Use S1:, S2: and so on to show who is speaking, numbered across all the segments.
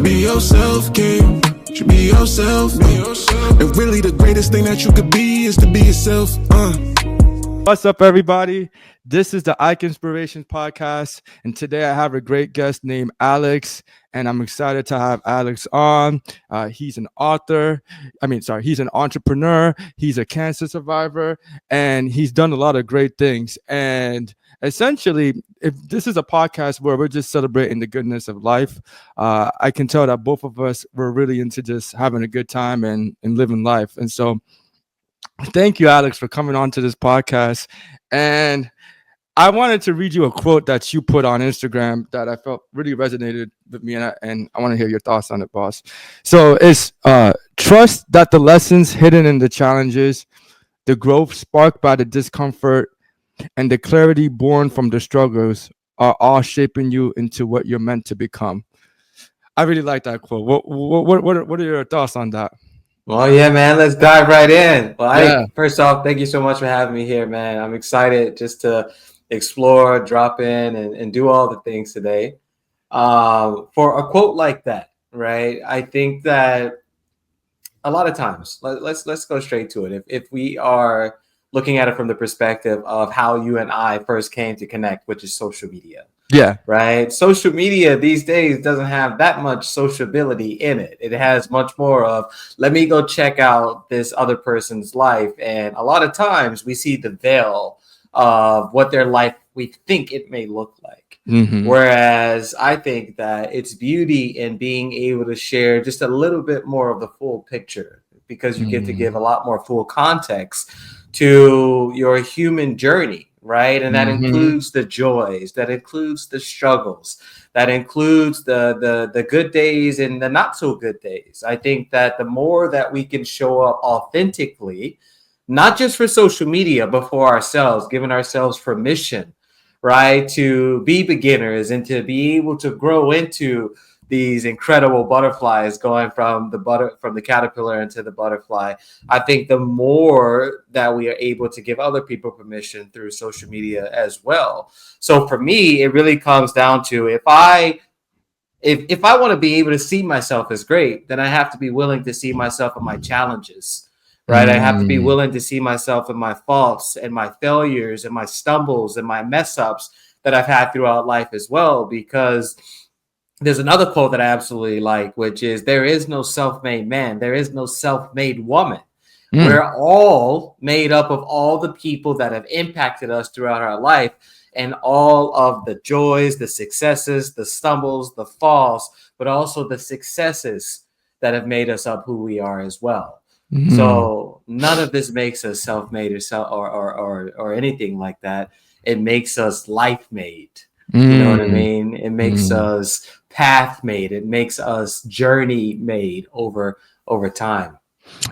S1: Be yourself, King. Should be yourself. And really the greatest thing that you could be is to be yourself.
S2: What's up, everybody? This is the Ikesinspiration podcast, and today I have a great guest named Alex, and I'm excited to have Alex on. He's an author. He's an entrepreneur. He's a cancer survivor, and he's done a lot of great things. And essentially, if this is a podcast where we're just celebrating the goodness of life, I can tell that both of us were really into just having a good time and living life. And so thank you, Alex, for coming on to this podcast. And I wanted to read you a quote that you put on Instagram that I felt really resonated with me, and I want to hear your thoughts on it, boss. So it's trust that the lessons hidden in the challenges, the growth sparked by the discomfort, and the clarity born from the struggles are all shaping you into what you're meant to become. I really like that quote. What are your thoughts on that?
S3: Well, yeah, man, let's dive right in. Well, first off, thank you so much for having me here, man. I'm excited just to explore, drop in, and do all the things today. For a quote like that, right? I think that a lot of times, let's go straight to it. If we are looking at it from the perspective of how you and I first came to connect, which is social media.
S2: Yeah.
S3: Right. Social media these days doesn't have that much sociability in it. It has much more of, let me go check out this other person's life. And a lot of times we see the veil of what their life we think it may look like. Mm-hmm. Whereas I think that it's beauty in being able to share just a little bit more of the full picture, because you get to give a lot more full context to your human journey. Right. And that includes the joys, that includes the struggles, that includes the good days and the not so good days. I think that the more that we can show up authentically, not just for social media, but for ourselves, giving ourselves permission, right, to be beginners and to be able to grow into these incredible butterflies, going from the caterpillar into the butterfly. I think the more that we are able to give other people permission through social media as well. So for me, it really comes down to if I want to be able to see myself as great, then I have to be willing to see myself in my challenges, right? I have to be willing to see myself in my faults and my failures and my stumbles and my mess ups that I've had throughout life as well, because there's another quote that I absolutely like, which is, there is no self-made man. There is no self-made woman. We're all made up of all the people that have impacted us throughout our life, and all of the joys, the successes, the stumbles, the falls, but also the successes that have made us up who we are as well. So none of this makes us self-made or anything like that. It makes us life-made. You know what I mean? It makes us path made. It makes us journey made over time.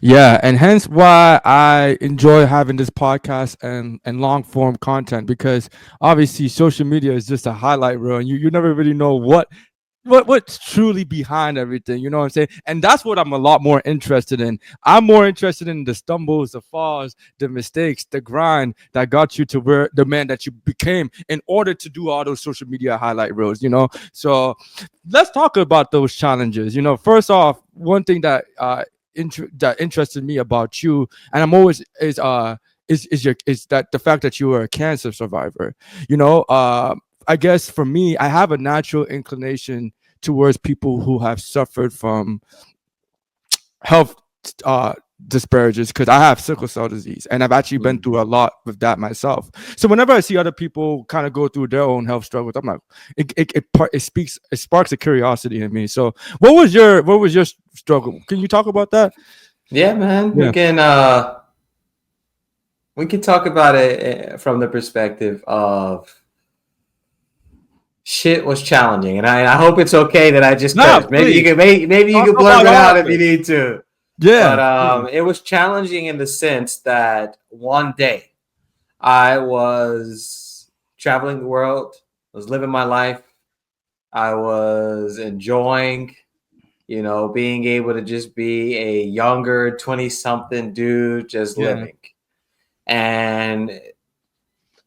S2: Yeah, and hence why I enjoy having this podcast and long form content, because obviously social media is just a highlight reel, and you never really know what's truly behind everything. You know what I'm saying? And that's what I'm a lot more interested in. I'm more interested in the stumbles, the falls, the mistakes, the grind that got you to where the man that you became in order to do all those social media highlight reels, you know? So let's talk about those challenges. You know, first off, one thing that that interested me about you, and I'm always is that the fact that you were a cancer survivor. You know, I guess for me, I have a natural inclination towards people who have suffered from health disparages, because I have sickle cell disease, and I've actually been through a lot with that myself. So whenever I see other people kind of go through their own health struggles, I'm like, it sparks a curiosity in me. So what was your struggle? Can you talk about that?
S3: Yeah, man. Yeah. We can talk about it from the perspective of shit was challenging, and I hope it's okay that I just maybe you can blurb it out if you need to.
S2: Yeah.
S3: But it was challenging in the sense that one day I was traveling the world, I was living my life, I was enjoying, you know, being able to just be a younger 20-something dude just living. And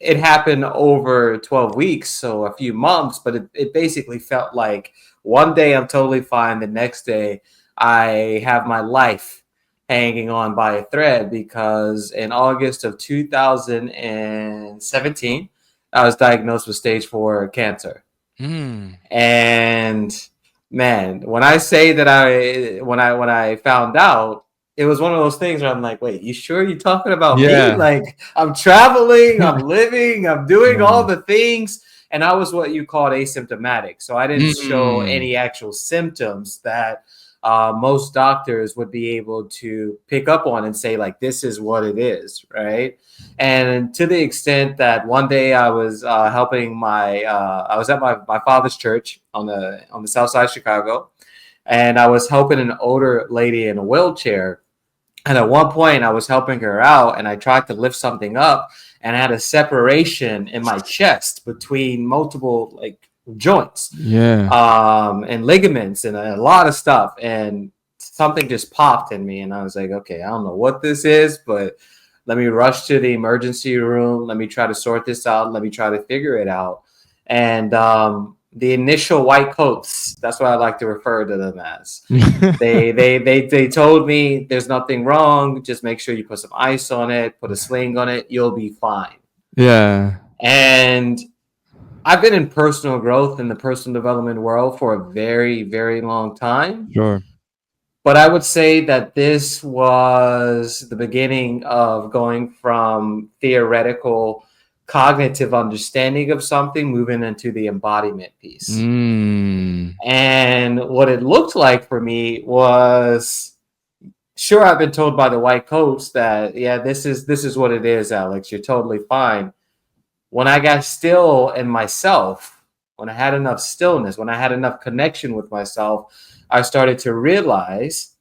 S3: it happened over 12 weeks, so a few months, but it basically felt like one day I'm totally fine. The next day I have my life hanging on by a thread, because in August of 2017, I was diagnosed with stage 4 cancer. And man, when I say that when I found out, it was one of those things where I'm like, wait, you sure you're talking about me?
S2: Yeah.
S3: Like, I'm traveling, I'm living, I'm doing
S2: Yeah.
S3: all the things. And I was what you called asymptomatic. So I didn't show
S2: Mm.
S3: any actual symptoms that most doctors would be able to pick up on and say, like, this is what it is, right? And to the extent that one day I was helping I was at my father's church on the Southside Chicago, and I was helping an older lady in a wheelchair. And at one point I was helping her out, and I tried to lift something up, and I had a separation in my chest between multiple like joints,
S2: Yeah.
S3: and ligaments and a lot of stuff. And something just popped in me, and I was like, okay, I don't know what this is, but let me rush to the emergency room. Let me try to sort this out. Let me try to figure it out. And the initial white coats, that's what I like to refer to them as. They told me there's nothing wrong. Just make sure you put some ice on it, put a sling on it. You'll be fine.
S2: Yeah.
S3: And I've been in personal growth in the personal development world for a very, very long time.
S2: Sure.
S3: But I would say that this was the beginning of going from theoretical cognitive understanding of something, moving into the embodiment piece. And what it looked like for me was, sure, I've been told by the white coats that, yeah, this is what it is, Alex. You're totally fine. When I got still in myself, when I had enough stillness, when I had enough connection with myself, I started to realize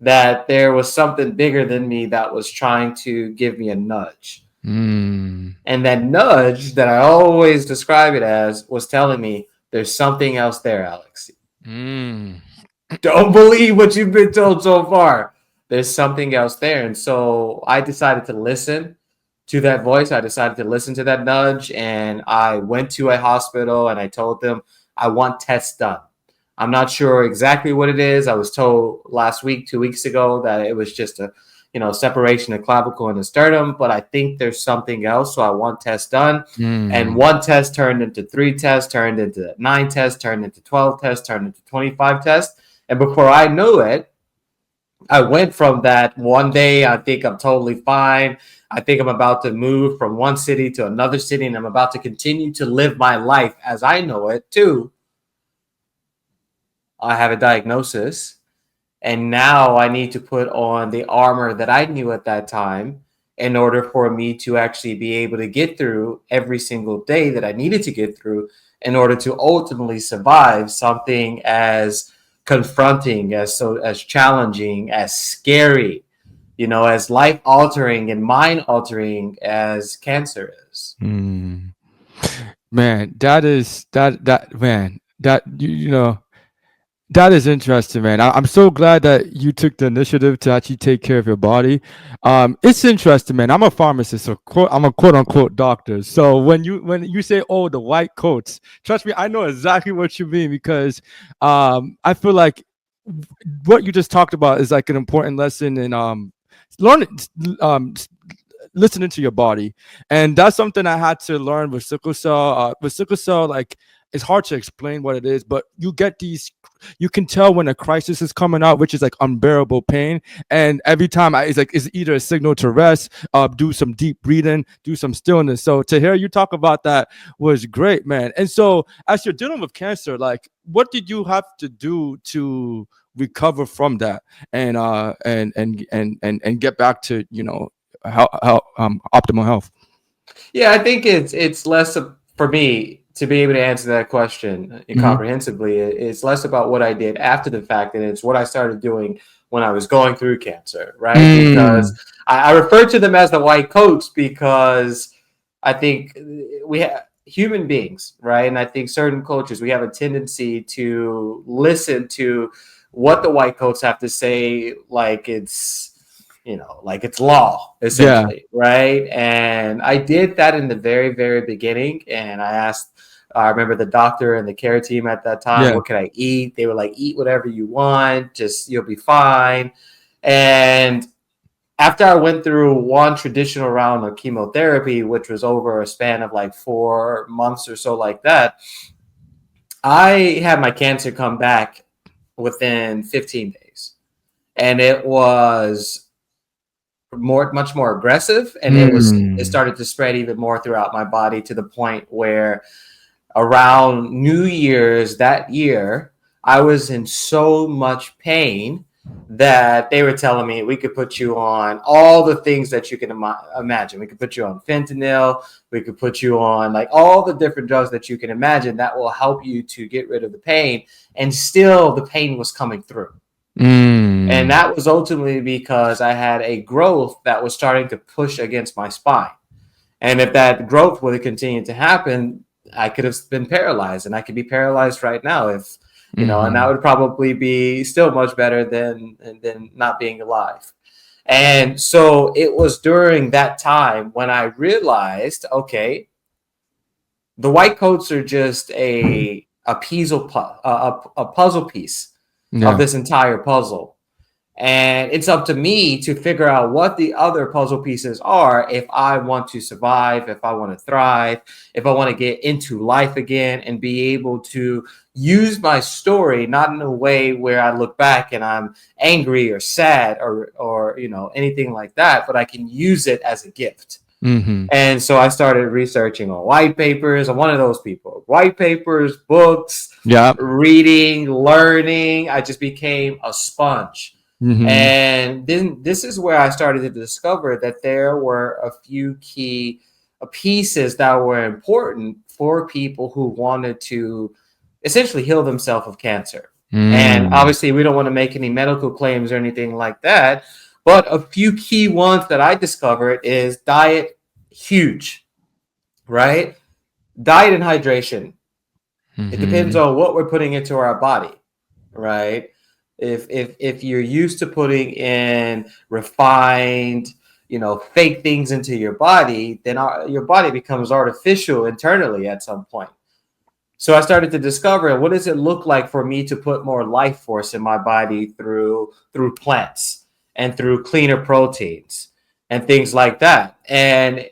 S3: that there was something bigger than me that was trying to give me a nudge. And that nudge that I always describe it as was telling me there's something else there, Alex. Don't believe what you've been told so far. There's something else there. And so I decided to listen to that voice. I decided to listen to that nudge, and I went to a hospital and I told them I want tests done. I'm not sure exactly what it is. I was told last week, 2 weeks ago, that it was just a separation of clavicle and the sternum, but I think there's something else. So I want tests done. And one test turned into 3 tests, turned into 9 tests, turned into 12 tests, turned into 25 tests. And before I knew it, I went from that one day, I think I'm totally fine. I think I'm about to move from one city to another city, and I'm about to continue to live my life as I know it, to I have a diagnosis. And now I need to put on the armor that I knew at that time in order for me to actually be able to get through every single day that I needed to get through in order to ultimately survive something as confronting, as challenging, as scary, as life altering and mind altering as cancer is.
S2: Man, that is interesting, man. I'm so glad that you took the initiative to actually take care of your body. It's interesting, man. I'm a pharmacist, so I'm a quote unquote doctor. So when you say, "Oh, the white coats," trust me, I know exactly what you mean, because I feel like what you just talked about is like an important lesson in learning. Listening to your body, and that's something I had to learn with sickle cell. Like, it's hard to explain what it is, but you can tell when a crisis is coming out, which is like unbearable pain. And every time it's either a signal to rest, do some deep breathing, do some stillness. So to hear you talk about that was great, man. And so as you're dealing with cancer, like, what did you have to do to recover from that and get back to optimal health?
S3: Yeah, I think it's less for me to be able to answer that question comprehensively. It's less about what I did after the fact, and it's what I started doing when I was going through cancer, right? Because I refer to them as the white coats, because I think we have human beings, right? And I think certain cultures, we have a tendency to listen to what the white coats have to say, like it's like it's law
S2: Yeah.
S3: essentially, right? And I did that in the very, very beginning. And I remember the doctor and the care team at that time,
S2: Yeah.
S3: what can I eat? They were like, eat whatever you want, just you'll be fine. And after I went through one traditional round of chemotherapy, which was over a span of like 4 months or so, like that, I had my cancer come back within 15 days. And it was much more aggressive, and it started to spread even more throughout my body, to the point where around New Year's that year, I was in so much pain that they were telling me we could put you on all the things that you can imagine. We could put you on fentanyl. We could put you on like all the different drugs that you can imagine that will help you to get rid of the pain. And still the pain was coming through. And that was ultimately because I had a growth that was starting to push against my spine. And if that growth would have continued to happen, I could have been paralyzed, and I could be paralyzed right now if, and that would probably be still much better than not being alive. And so it was during that time when I realized, okay, the white coats are just a puzzle piece of this entire puzzle. And it's up to me to figure out what the other puzzle pieces are if I want to survive, if I want to thrive, if I want to get into life again and be able to use my story, not in a way where I look back and I'm angry or sad or anything like that, but I can use it as a gift. And so I started researching on white papers. I'm one of those people. White papers, books, reading, learning. I just became a sponge. And then this is where I started to discover that there were a few key pieces that were important for people who wanted to essentially heal themselves of cancer. And obviously, we don't want to make any medical claims or anything like that. But a few key ones that I discovered is diet, huge, right? Diet and hydration. It depends on what we're putting into our body, right? If you're used to putting in refined, fake things into your body, then your body becomes artificial internally at some point. So I started to discover, what does it look like for me to put more life force in my body through plants and through cleaner proteins and things like that. And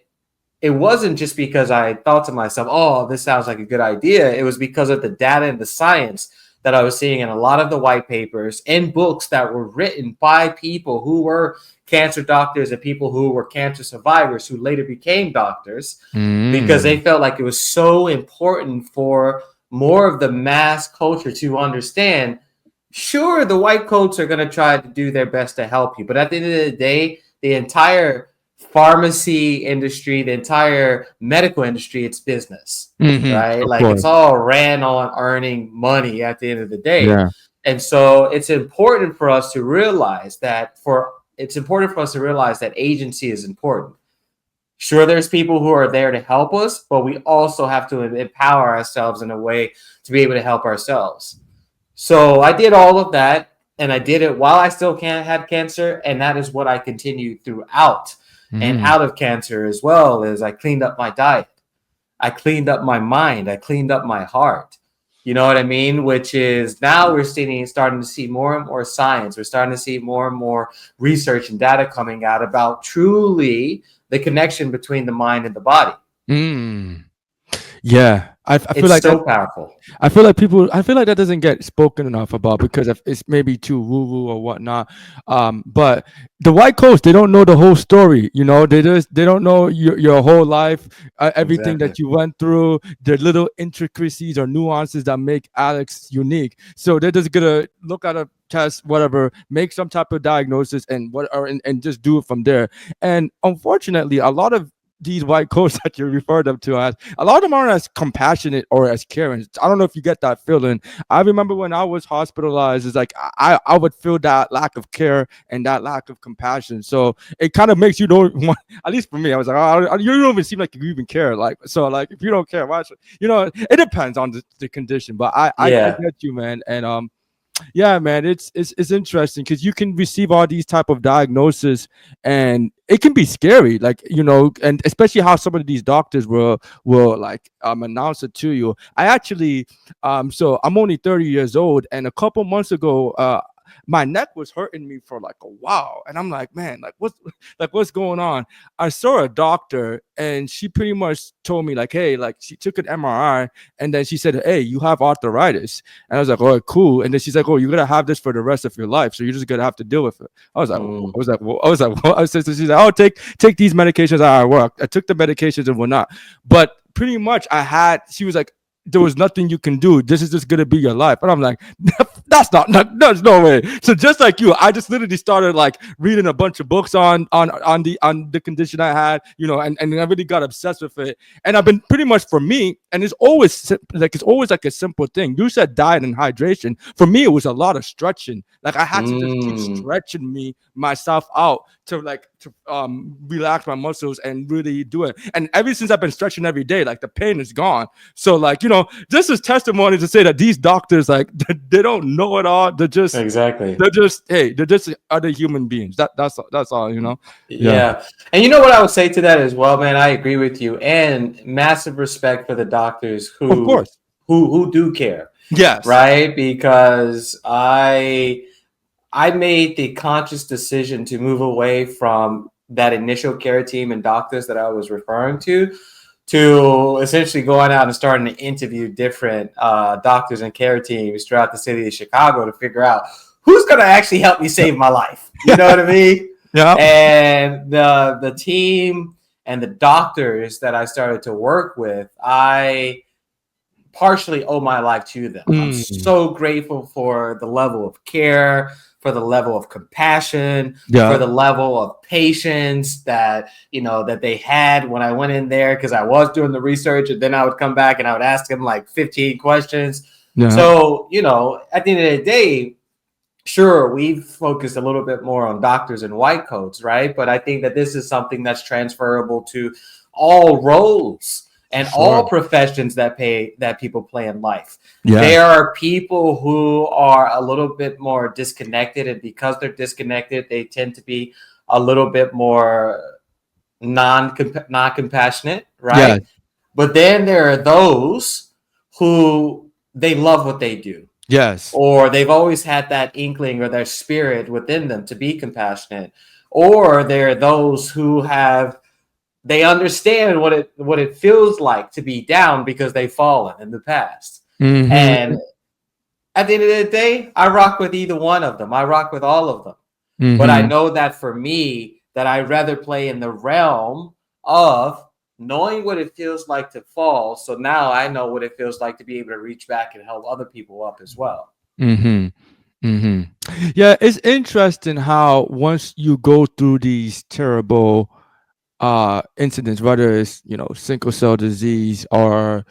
S3: it wasn't just because I thought to myself, oh, this sounds like a good idea. It was because of the data and the science that I was seeing in a lot of the white papers and books that were written by people who were cancer doctors and people who were cancer survivors who later became doctors, because they felt like it was so important for more of the mass culture to understand. Sure, the white coats are going to try to do their best to help you, but at the end of the day, the entire pharmacy industry, the entire medical industry, it's business, right? Like it's all ran on earning money at the end of the day. And so it's important for us to realize that agency is important. Sure, there's people who are there to help us, but we also have to empower ourselves in a way to be able to help ourselves. So I did all of that, and I did it while I still had cancer, and that is what I continued throughout. And out of cancer as well, is I cleaned up my diet. I cleaned up my mind. I cleaned up my heart. You know what I mean? Which is now we're starting to see more and more science. We're starting to see more and more research and data coming out about truly the connection between the mind and the body.
S2: Yeah, I feel
S3: it's
S2: like
S3: so powerful.
S2: I feel like that doesn't get spoken enough about because it's maybe too woo-woo or whatnot. But the white coats, they don't know the whole story. They don't know your whole life, everything that you went through, the little intricacies or nuances that make Alex unique. So they're just gonna look at a test, whatever, make some type of diagnosis and and just do it from there. And unfortunately, a lot of these white coats that you refer them to as, a lot of them aren't as compassionate or as caring. I don't know if you get that feeling. I remember when I was hospitalized, it's like I would feel that lack of care and that lack of compassion. So it kind of makes you don't want, at least for me, I was like, oh, you don't even seem like you even care. Like, so like if you don't care, why should, it depends on the condition. But I get you, man. And Yeah, man, it's interesting because you can receive all these type of diagnoses, and it can be scary, like, and especially how some of these doctors will like announce it to you. I actually, so I'm only 30 years old, and a couple months ago, my neck was hurting me for like a while, and I'm like, man, what's going on? I saw a doctor, and she pretty much told me like, hey, like she took an MRI, and then she said, hey, you have arthritis. And I was like, oh, cool. And then she's like, oh, you're gonna have this for the rest of your life, so you're just gonna have to deal with it. I was like,
S3: Mm.
S2: I said, so she's like, oh, take these medications at work. I took the medications and whatnot, but pretty much she was like, there was nothing you can do. This is just gonna be your life. And I'm like, there's no way. So just like you, I just literally started like reading a bunch of books on the condition I had, and I really got obsessed with it. And I've been pretty much, for me, and it's always like a simple thing. You said diet and hydration. For me, it was a lot of stretching. Like I had to just keep stretching myself out to relax my muscles and really do it. And ever since I've been stretching every day, like the pain is gone. So like, this is testimony to say that these doctors, like, they don't know it all. They're just other human beings. That's all.
S3: Yeah. And you know what I would say to that as well, man? I agree with you, and massive respect for the doctors
S2: Of course.
S3: who do care.
S2: Yes.
S3: Right? Because I made the conscious decision to move away from that initial care team and doctors that I was referring to essentially going out and starting to interview different doctors and care teams throughout the city of Chicago to figure out who's going to actually help me save my life. You know what I mean?
S2: Yeah.
S3: And the team and the doctors that I started to work with, I partially owe my life to them. I'm so grateful for the level of care, for the level of compassion, for the level of patience that they had when I went in there, because I was doing the research, and then I would come back and I would ask them like 15 questions. So at the end of the day, sure, we've focused a little bit more on doctors and white coats, right? But I think that this is something that's transferable to all roles and all professions that people play in life. There are people who are a little bit more disconnected, and because they're disconnected, they tend to be a little bit more non-compassionate, right? But then there are those who they love what they do.
S2: Yes.
S3: Or they've always had that inkling or their spirit within them to be compassionate. Or there are those who they understand what it feels like to be down because they've fallen in the past.
S2: Mm-hmm.
S3: And at the end of the day, I rock with either one of them. I rock with all of them. Mm-hmm. But I know that for me, that I'd rather play in the realm of knowing what it feels like to fall. So now I know what it feels like to be able to reach back and help other people up as well.
S2: Mm-hmm. Mm-hmm. Yeah, it's interesting how once you go through these terrible incidents, whether it's sickle cell disease or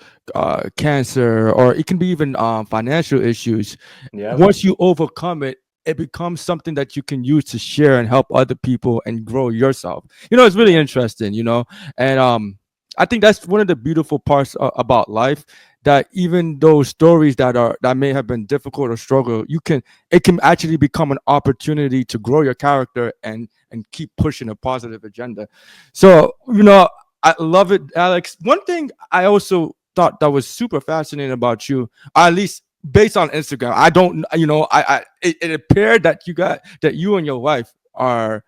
S2: cancer, or it can be even financial issues. Once you overcome it, it becomes something that you can use to share and help other people and grow yourself. It's really interesting. And I think that's one of the beautiful parts about life, that even those stories that may have been difficult or struggle, it can actually become an opportunity to grow your character and keep pushing a positive agenda. So, I love it, Alex. One thing I also thought that was super fascinating about you, at least based on Instagram, I don't, it appeared that you and your wife are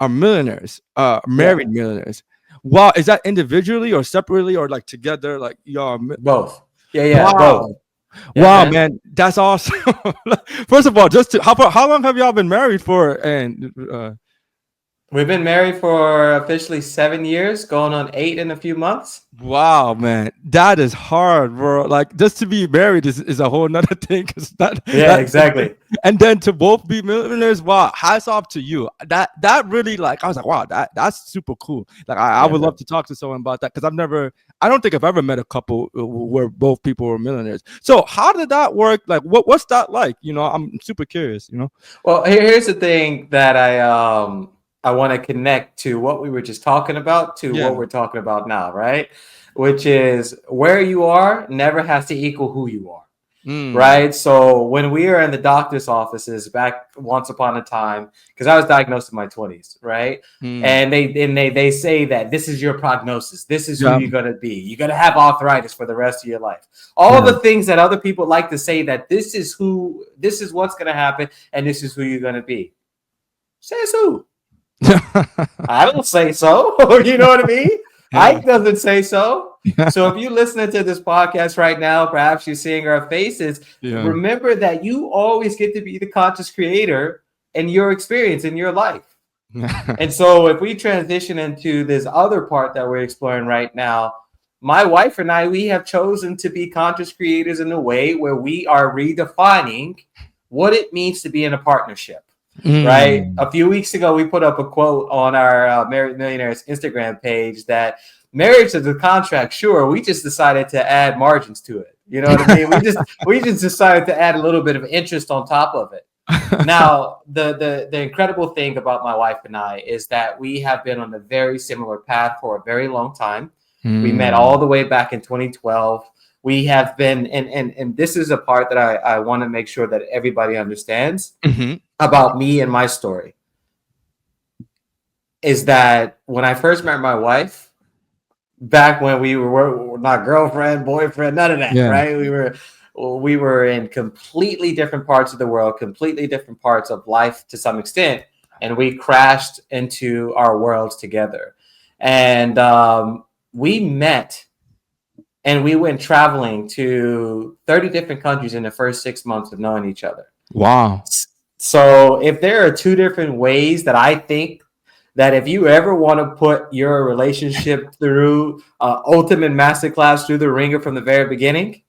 S2: millionaires, married millionaires. Wow, is that individually or separately or like together? Like y'all
S3: both? Yeah,
S2: wow.
S3: Both. Yeah,
S2: wow, man, that's awesome. First of all, how long have y'all been married for? And
S3: we've been married for officially 7 years, going on 8 in a few months.
S2: Wow, man, that is hard, bro. Like, just to be married is a whole nother thing.
S3: Exactly.
S2: And then to both be millionaires, wow, hats off to you. That really, like, I was like, wow, that's super cool. Like, I would love to talk to someone about that, because I don't think I've ever met a couple where both people were millionaires. So how did that work? Like, what's that like? I'm super curious.
S3: Well, here's the thing that I want to connect to what we were just talking about to what we're talking about now, right? Which is where you are never has to equal who you are. right? So when we are in the doctor's offices back once upon a time, because I was diagnosed in my 20s, right? And they say that this is your prognosis. This is who you're going to be. You're going to have arthritis for the rest of your life. All the things that other people like to say, that this is what's going to happen, and this is who you're going to be. Says who? I don't say so. You know what I mean? Ike doesn't say so. So if you're listening to this podcast right now, perhaps you're seeing our faces. Remember that you always get to be the conscious creator in your experience in your life. And so if we transition into this other part that we're exploring right now, my wife and I, we have chosen to be conscious creators in a way where we are redefining what it means to be in a partnership. Right. A few weeks ago, we put up a quote on our Married Millionaires Instagram page that marriage is a contract. Sure, we just decided to add margins to it. You know what I mean? we just decided to add a little bit of interest on top of it. Now, the incredible thing about my wife and I is that we have been on a very similar path for a very long time. We met all the way back in 2012. We have been, and this is a part that I want to make sure that everybody understands about me and my story, is that when I first met my wife, back when we were not girlfriend, boyfriend, none of that, right? We were in completely different parts of the world, completely different parts of life to some extent, and we crashed into our worlds together. And we met. And we went traveling to 30 different countries in the first 6 months of knowing each other.
S2: Wow.
S3: So if there are two different ways that I think that if you ever want to put your relationship through ultimate masterclass through the ringer from the very beginning,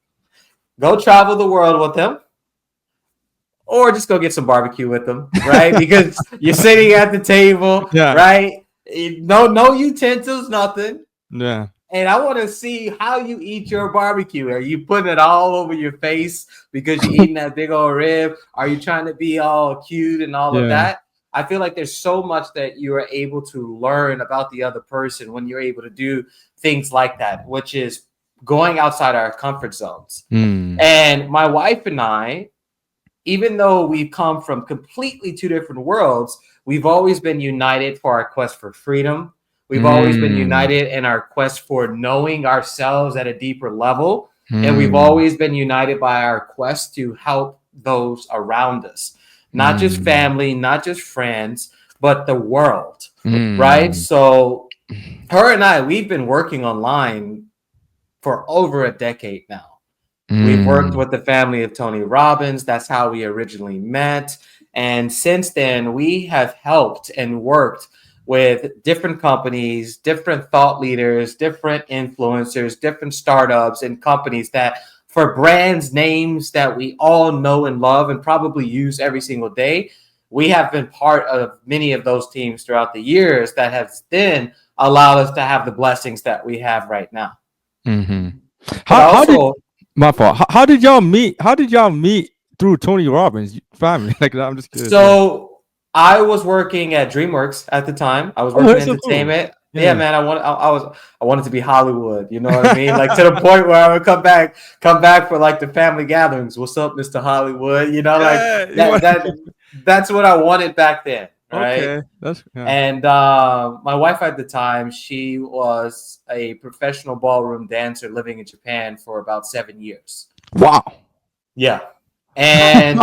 S3: go travel the world with them, or just go get some barbecue with them, right? Because you're sitting at the table, right? No utensils, nothing.
S2: Yeah.
S3: And I want to see how you eat your barbecue. Are you putting it all over your face because you're eating that big old rib? Are you trying to be all cute and all of that? I feel like there's so much that you are able to learn about the other person when you're able to do things like that, which is going outside our comfort zones. And my wife and I, even though we've come from completely two different worlds, we've always been united for our quest for freedom. We've always been united in our quest for knowing ourselves at a deeper level. And we've always been united by our quest to help those around us, not just family, not just friends, but the world, right? So her and I, we've been working online for over a decade now. We've worked with the family of Tony Robbins. That's how we originally met. And since then, we have helped and worked with different companies, different thought leaders, different influencers, different startups and companies that for brands, names that we all know and love and probably use every single day. We have been part of many of those teams throughout the years that has then allowed us to have the blessings that we have right now.
S2: My fault. How did y'all meet? How did y'all meet through Tony Robbins family? Like, I'm just curious.
S3: So I was working at DreamWorks at the time. I was working in entertainment. So cool. Yeah, man. I wanted to be Hollywood. You know what I mean? Like to the point where I would come back for like the family gatherings. What's up, Mr. Hollywood? You know, that's what I wanted back then. Right. Okay. And my wife at the time, she was a professional ballroom dancer living in Japan for about 7 years.
S2: Wow.
S3: Yeah. And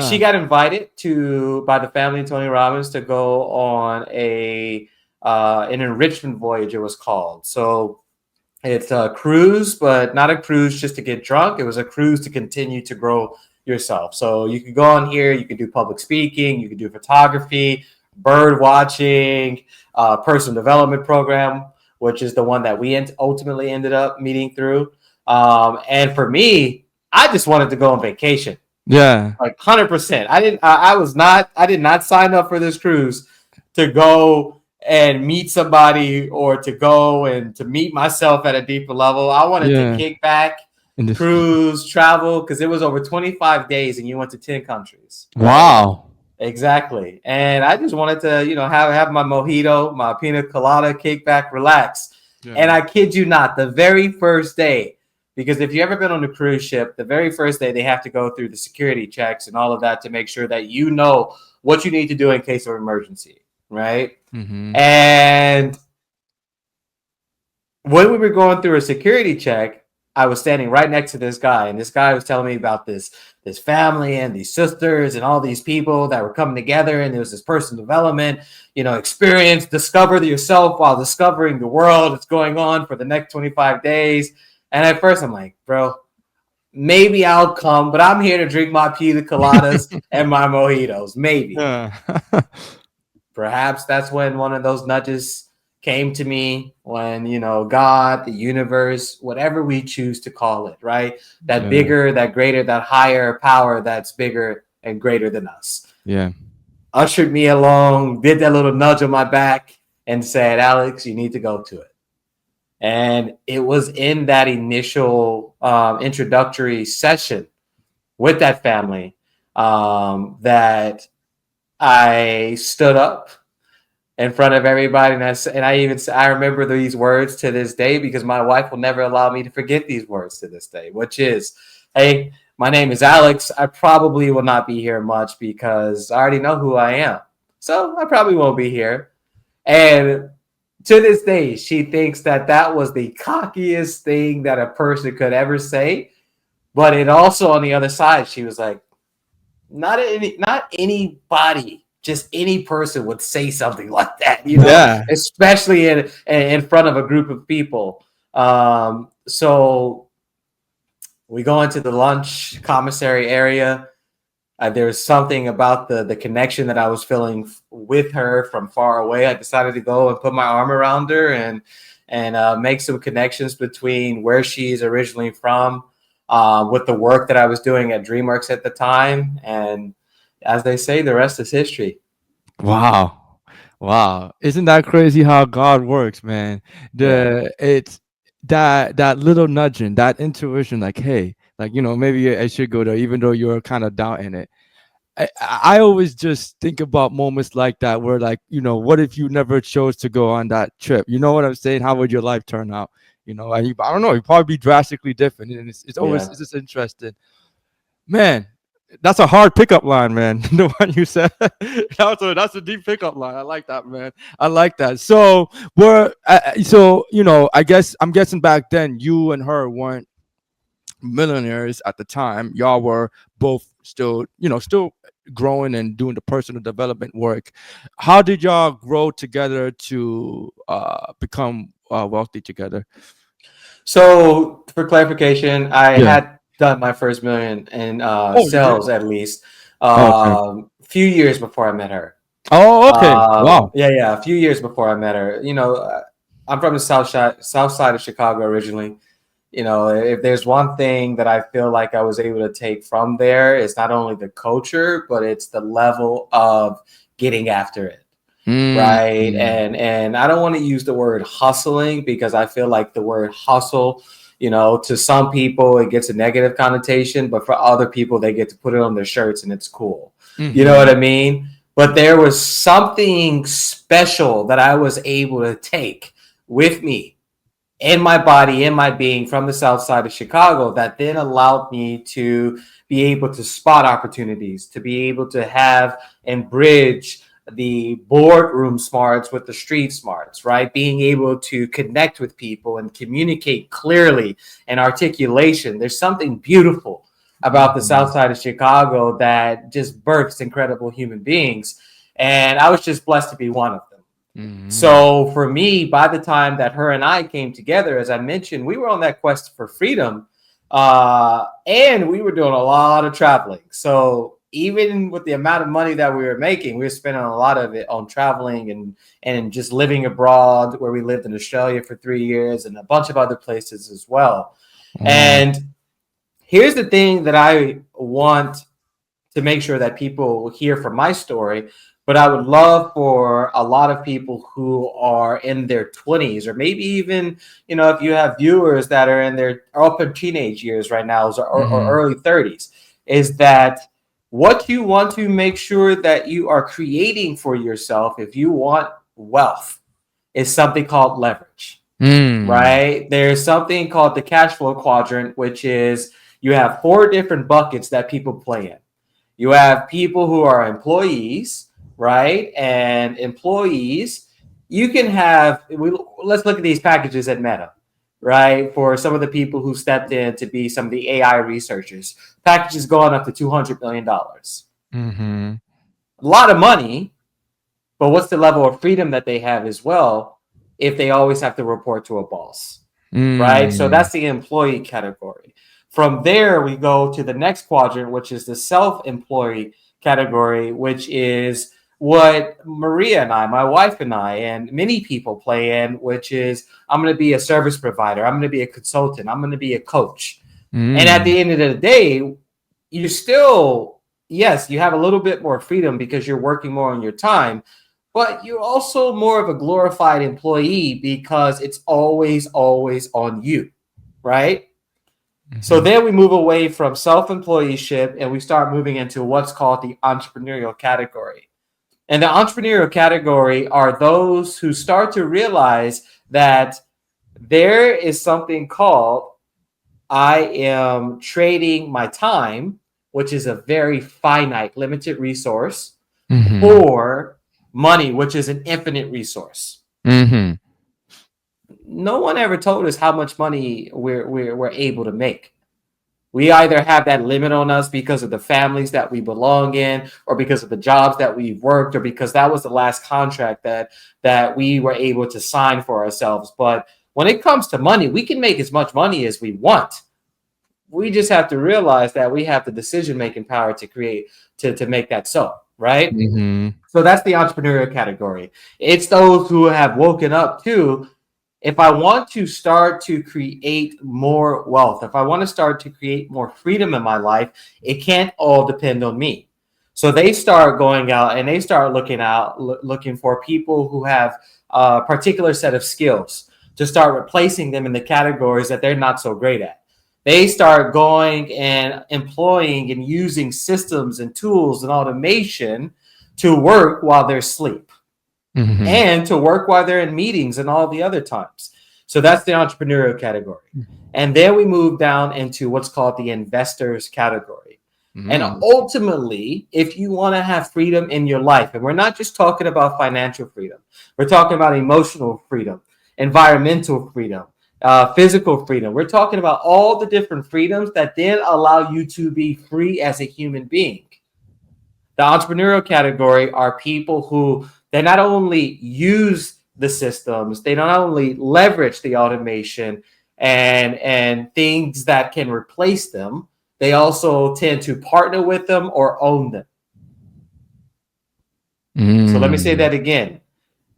S3: she got invited by the family of Tony Robbins to go on an enrichment voyage, it was called. So it's a cruise, but not a cruise just to get drunk. It was a cruise to continue to grow yourself. So you could go on here, you could do public speaking, you could do photography, bird watching, personal development program, which is the one that we ultimately ended up meeting through. And for me, I just wanted to go on vacation.
S2: Yeah,
S3: like 100%. I did not sign up for this cruise to go and meet somebody or to go and to meet myself at a deeper level. I wanted to kick back, cruise, travel, because it was over 25 days and you went to 10 countries.
S2: Wow.
S3: Exactly. And I just wanted to, have my mojito, my pina colada, kick back, relax. Yeah. And I kid you not, the very first day, Because if you've ever been on a cruise ship, the very first day they have to go through the security checks and all of that to make sure that you know what you need to do in case of emergency, right?
S2: Mm-hmm.
S3: And when we were going through a security check, I was standing right next to this guy, and this guy was telling me about this family and these sisters and all these people that were coming together, and there was this personal development, experience, discover yourself while discovering the world that's going on for the next 25 days. And at first I'm like, bro, maybe I'll come, but I'm here to drink my pina coladas and my mojitos. Maybe.
S2: Yeah.
S3: Perhaps that's when one of those nudges came to me, when, God, the universe, whatever we choose to call it, right? That bigger, that greater, that higher power that's bigger and greater than us.
S2: Yeah.
S3: Ushered me along, did that little nudge on my back and said, Alex, you need to go to it. And it was in that initial introductory session with that family that I stood up in front of everybody, and I remember these words to this day, because my wife will never allow me to forget these words to this day, which is, hey, my name is Alex. I probably will not be here much because I already know who I am. So I probably won't be here. And to this day, she thinks that was the cockiest thing that a person could ever say. But it also, on the other side, she was like, not anybody, just any person would say something like that, especially in front of a group of people. So we go into the lunch commissary area. There was something about the connection that I was feeling with her from far away. I decided to go and put my arm around her and make some connections between where she's originally from, with the work that I was doing at DreamWorks at the time. And as they say, the rest is history.
S2: Wow. Isn't that crazy how God works, man? It's that little nudging, that intuition, like, hey, like, maybe I should go there, even though you're kind of doubting it. I always just think about moments like that where, like, what if you never chose to go on that trip? You know what I'm saying? How would your life turn out? And I don't know, you'd probably be drastically different. And it's always it's just interesting. Man, that's a hard pickup line, man. The one you said. That's a deep pickup line. I like that, man. I like that. So I guess I'm guessing back then you and her weren't millionaires at the time. Y'all were both still growing and doing the personal development work. How did y'all grow together to become wealthy together?
S3: So for clarification, I had done my first million in sales, at least a few years before I met her.
S2: Oh, okay. Wow.
S3: Yeah, a few years before I met her. I'm from the south side of Chicago originally. If there's one thing that I feel like I was able to take from there, it's not only the culture, but it's the level of getting after it. Right. And I don't want to use the word hustling, because I feel like the word hustle, to some people it gets a negative connotation, but for other people they get to put it on their shirts and it's cool. You know what I mean? But there was something special that I was able to take with me in my body, in my being, from the south side of Chicago, that then allowed me to be able to spot opportunities, to be able to have and bridge the boardroom smarts with the street smarts, right? Being able to connect with people and communicate clearly and articulation. There's something beautiful about the south side of Chicago that just births incredible human beings. And I was just blessed to be one of them. So for me, by the time that her and I came together, as I mentioned, we were on that quest for freedom, and we were doing a lot of traveling. So even with the amount of money that we were making, we were spending a lot of it on traveling and just living abroad, where we lived in Australia for 3 years and a bunch of other places as well. And here's the thing that I want to make sure that people hear from my story. But I would love for a lot of people who are in their 20s, or maybe even, if you have viewers that are in their upper teenage years right now, or early 30s, is that what you want to make sure that you are creating for yourself, if you want wealth, is something called leverage. right? There's something called the cash flow quadrant, which is you have 4 different buckets that people play in. You have people who are employees, right? And employees, you can have, let's look at these packages at Meta, right? For some of the people who stepped in to be some of the AI researchers, packages going up to $200 million.
S2: Mm-hmm.
S3: A lot of money, but what's the level of freedom that they have as well if they always have to report to a boss, right? So that's the employee category. From there, we go to the next quadrant, which is the self-employee category, which is what Maria and I, my wife and I, and many people play in, which is I'm going to be a service provider. I'm going to be a consultant. I'm going to be a coach. And at the end of the day, you still, yes, you have a little bit more freedom because you're working more on your time, but you're also more of a glorified employee because it's always on you, right? So then we move away from self-employeship and we start moving into what's called the entrepreneurial category. And the entrepreneurial category are those who start to realize that there is something called I am trading my time, which is a very finite, limited resource, for money, which is an infinite resource. No one ever told us how much money we're able to make. We either have that limit on us because of the families that we belong in, or because of the jobs that we've worked, or because that was the last contract that we were able to sign for ourselves. But when it comes to money, we can make as much money as we want. We just have to realize that we have the decision-making power to create, to make that so, right? So that's the entrepreneurial category. It's those who have woken up to, if I want to start to create more wealth, if I want to start to create more freedom in my life, it can't all depend on me. So they start going out and they start looking for people who have a particular set of skills to start replacing them in the categories that they're not so great at. They start going and employing and using systems and tools and automation to work while they're asleep. And to work while they're in meetings and all the other times. So that's the entrepreneurial category. And then we move down into what's called the investors category. And ultimately, if you want to have freedom in your life, and we're not just talking about financial freedom, we're talking about emotional freedom, environmental freedom, physical freedom. We're talking about all the different freedoms that then allow you to be free as a human being. The entrepreneurial category are people who they not only use the systems, they not only leverage the automation and things that can replace them, they also tend to partner with them or own them. So let me say that again.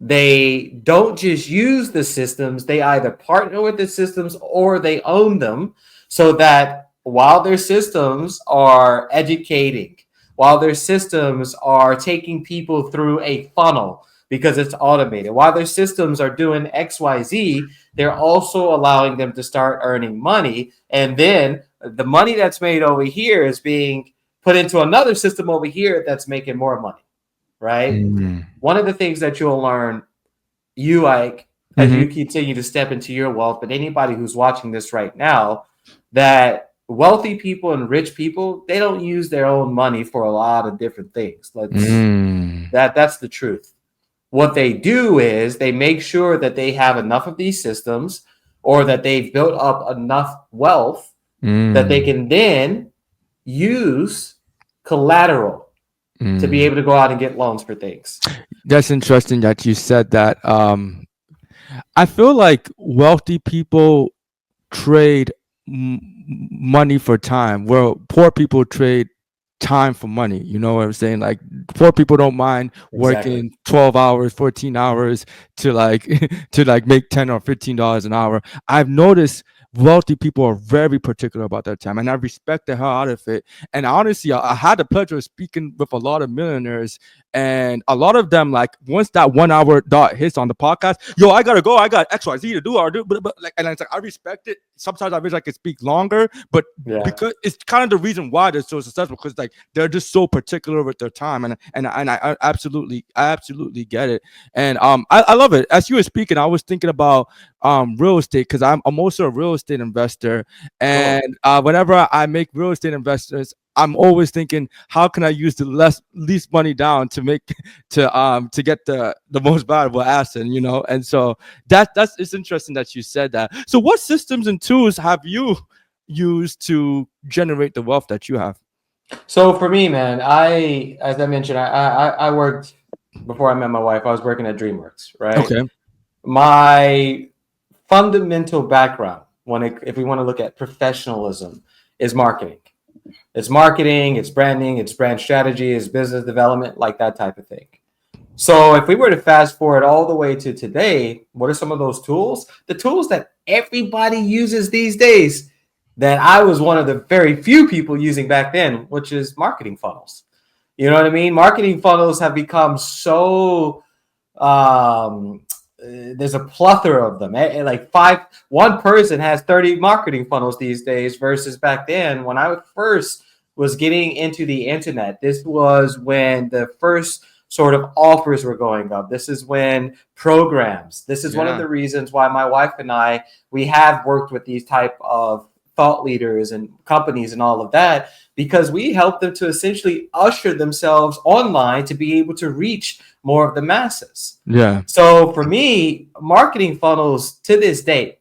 S3: They don't just use the systems, they either partner with the systems or they own them, so that while their systems are educating, while their systems are taking people through a funnel because it's automated, while their systems are doing XYZ, they're also allowing them to start earning money. And then the money that's made over here is being put into another system over here that's making more money, right? One of the things that you'll learn, Ike, as you continue to step into your wealth, but anybody who's watching this right now, that wealthy people and rich people, they don't use their own money for a lot of different things. That's the truth. What they do is they make sure that they have enough of these systems, or that they've built up enough wealth that they can then use collateral to be able to go out and get loans for things.
S2: That's interesting that you said that. I feel like wealthy people trade money for time, where poor people trade time for money. You know what I'm saying? Like, poor people don't mind working 12 hours, 14 hours to like make $10 or $15 an hour. I've noticed wealthy people are very particular about their time, and I respect the hell out of it. And honestly, I had the pleasure of speaking with a lot of millionaires, And a lot of them, like once that 1 hour dot hits on the podcast, yo, I gotta go, I got XYZ to do, or do, but like, and it's like I respect it. Sometimes I wish I could speak longer, but because it's kind of the reason why they're so successful, because like they're just so particular with their time, and I absolutely get it. And I love it. As you were speaking, I was thinking about real estate, because I'm also a real estate investor, and whenever I make real estate investors, I'm always thinking, how can I use the least money down to make to get the most valuable asset, you know? And so that's it's interesting that you said that. So what systems and tools have you used to generate the wealth that you have?
S3: So for me, man, as I mentioned, I worked before I met my wife. I was working at DreamWorks, right?
S2: Okay.
S3: My fundamental background, if we want to look at professionalism, is marketing. It's marketing, it's branding, it's brand strategy, it's business development, like that type of thing. So if we were to fast forward all the way to today, what are some of those tools? The tools that everybody uses these days, that I was one of the very few people using back then, which is marketing funnels. You know what I mean? Marketing funnels have become so there's a plethora of them. Like one person has 30 marketing funnels these days, versus back then when I first was getting into the internet. This was when the first sort of offers were going up. This is when programs. This is one of the reasons why my wife and we have worked with these type of thought leaders and companies and all of that, because we help them to essentially usher themselves online to be able to reach more of the masses.
S2: Yeah.
S3: So for me, marketing funnels to this day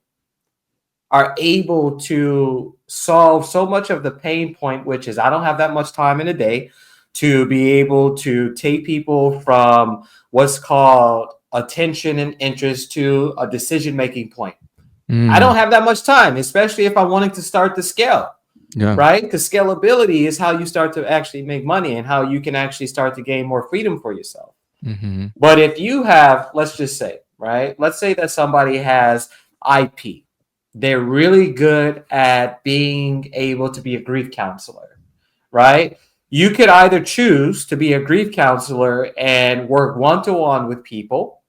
S3: are able to solve so much of the pain point, which is I don't have that much time in a day to be able to take people from what's called attention and interest to a decision-making point. I don't have that much time, especially if I'm wanting to start to scale, right? Because scalability is how you start to actually make money and how you can actually start to gain more freedom for yourself. Mm-hmm. But if you have, let's just say, right? Let's say that somebody has IP. They're really good at being able to be a grief counselor, right? You could either choose to be a grief counselor and work one-to-one with people.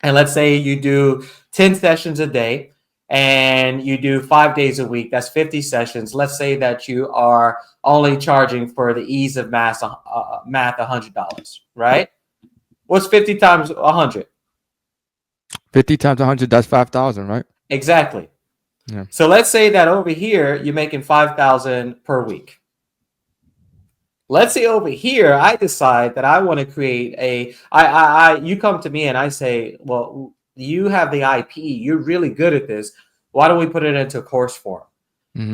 S3: And let's say you do 10 sessions a day, and you do 5 days a week. That's 50 sessions. Let's say that you are only charging for the ease of math $100, right? What's 50 times 100?
S2: 50 times 100, that's 5,000, right?
S3: Exactly. Yeah. So let's say that over here, you're making 5,000 per week. Let's say over here, I decide that I want to create you come to me and I say, well, you have the IP, you're really good at this. Why don't we put it into a course form?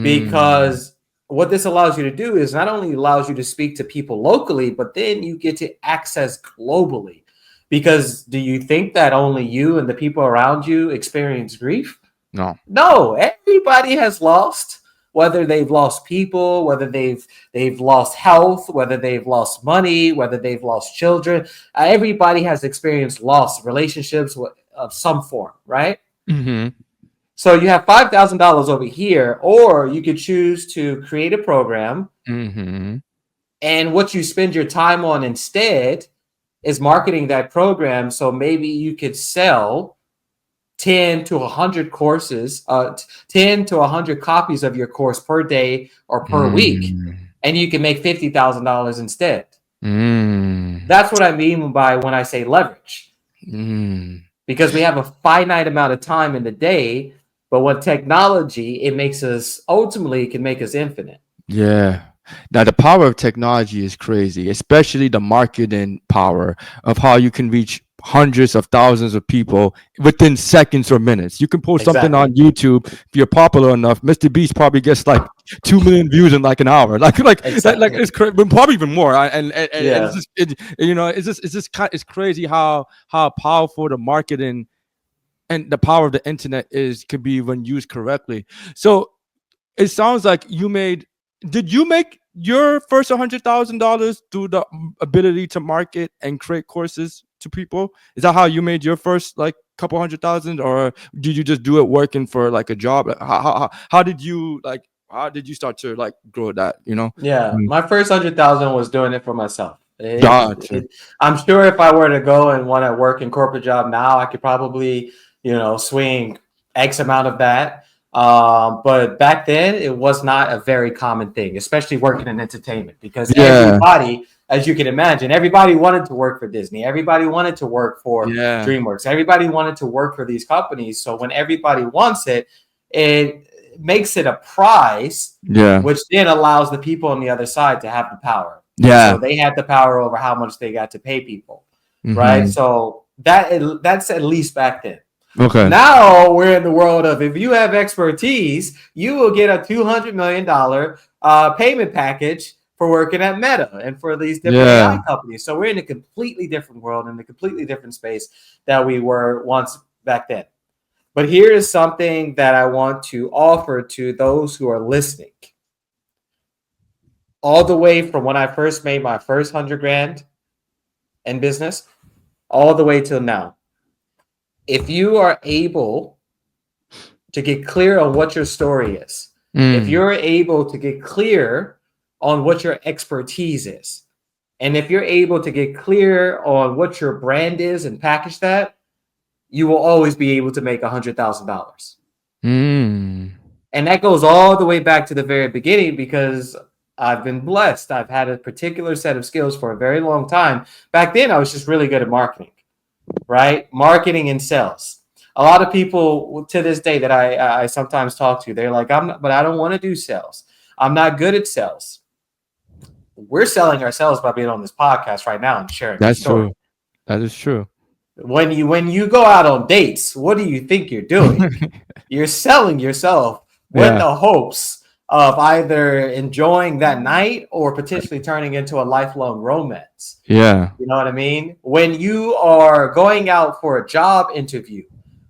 S3: Because what this allows you to do is not only allows you to speak to people locally, but then you get to access globally. Because do you think that only you and the people around you experience grief? No, everybody has lost, whether they've lost people, whether they've lost health, whether they've lost money, whether they've lost children. Everybody has experienced loss, relationships of some form, right? Mm-hmm. So you have $5,000 over here, or you could choose to create a program. Mm-hmm. And what you spend your time on instead is marketing that program. So maybe you could sell 10 to 100 courses, 10 to 100 copies of your course per day or per week, and you can make $50,000 instead. That's what I mean by when I say leverage. Because we have a finite amount of time in the day, but with technology, it can make us infinite.
S2: Yeah. Now, the power of technology is crazy, especially the marketing power of how you can reach hundreds of thousands of people within seconds or minutes. You can post something on YouTube. If you're popular enough, Mr. Beast probably gets like 2 million views in like an hour. Like it's crazy, but probably even more. It's crazy how powerful the marketing and the power of the internet could be when used correctly. So it sounds like did you make your first $100,000 through the ability to market and create courses to people? Is that how you made your first like couple $100,000, or did you just do it working for like a job? How did you start to like grow that, you know?
S3: Yeah, my first $100,000 was doing it for myself.
S2: Gotcha.
S3: I'm sure if I were to go and want to work in corporate job now, I could probably, swing X amount of that. But back then, it was not a very common thing, especially working in entertainment, because
S2: Yeah.
S3: everybody, as you can imagine, everybody wanted to work for Disney. Everybody wanted to work for
S2: Yeah.
S3: DreamWorks. Everybody wanted to work for these companies. So when everybody wants it, it makes it a prize,
S2: Yeah.
S3: which then allows the people on the other side to have the power.
S2: Yeah.
S3: So they had the power over how much they got to pay people, right?
S2: Mhm.
S3: So that's at least back then.
S2: Okay.
S3: Now we're in the world of, if you have expertise, you will get a $200 million payment package for working at Meta and for these different AI companies. So we're in a completely different world, in a completely different space that we were once back then. But here is something that I want to offer to those who are listening. All the way from when I first made my first 100 grand in business, all the way till now. If you are able to get clear on what your story is, if you're able to get clear on what your expertise is, and if you're able to get clear on what your brand is and package that, you will always be able to make $100,000. And that goes all the way back to the very beginning, because I've been blessed. I've had a particular set of skills for a very long time. Back then, I was just really good at marketing, right? Marketing and sales. A lot of people to this day that I sometimes talk to, they're like, but I don't want to do sales. I'm not good at sales. We're selling ourselves by being on this podcast right now and sharing.
S2: That's true. That is true.
S3: When you go out on dates, what do you think you're doing? You're selling yourself with the hopes of either enjoying that night or potentially turning into a lifelong romance.
S2: Yeah.
S3: You know what I mean? When you are going out for a job interview,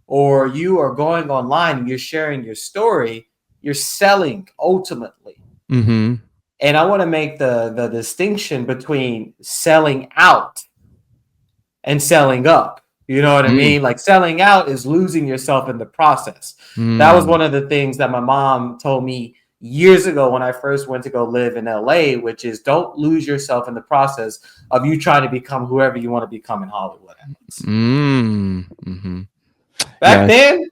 S3: or you are going online and you're sharing your story, you're selling ultimately.
S2: Mm-hmm.
S3: And I want to make the distinction between selling out and selling up. You know what I mean? Like, selling out is losing yourself in the process. That was one of the things that my mom told me years ago when I first went to go live in LA, which is, don't lose yourself in the process of you trying to become whoever you want to become in Hollywood.
S2: Mm-hmm.
S3: Back then,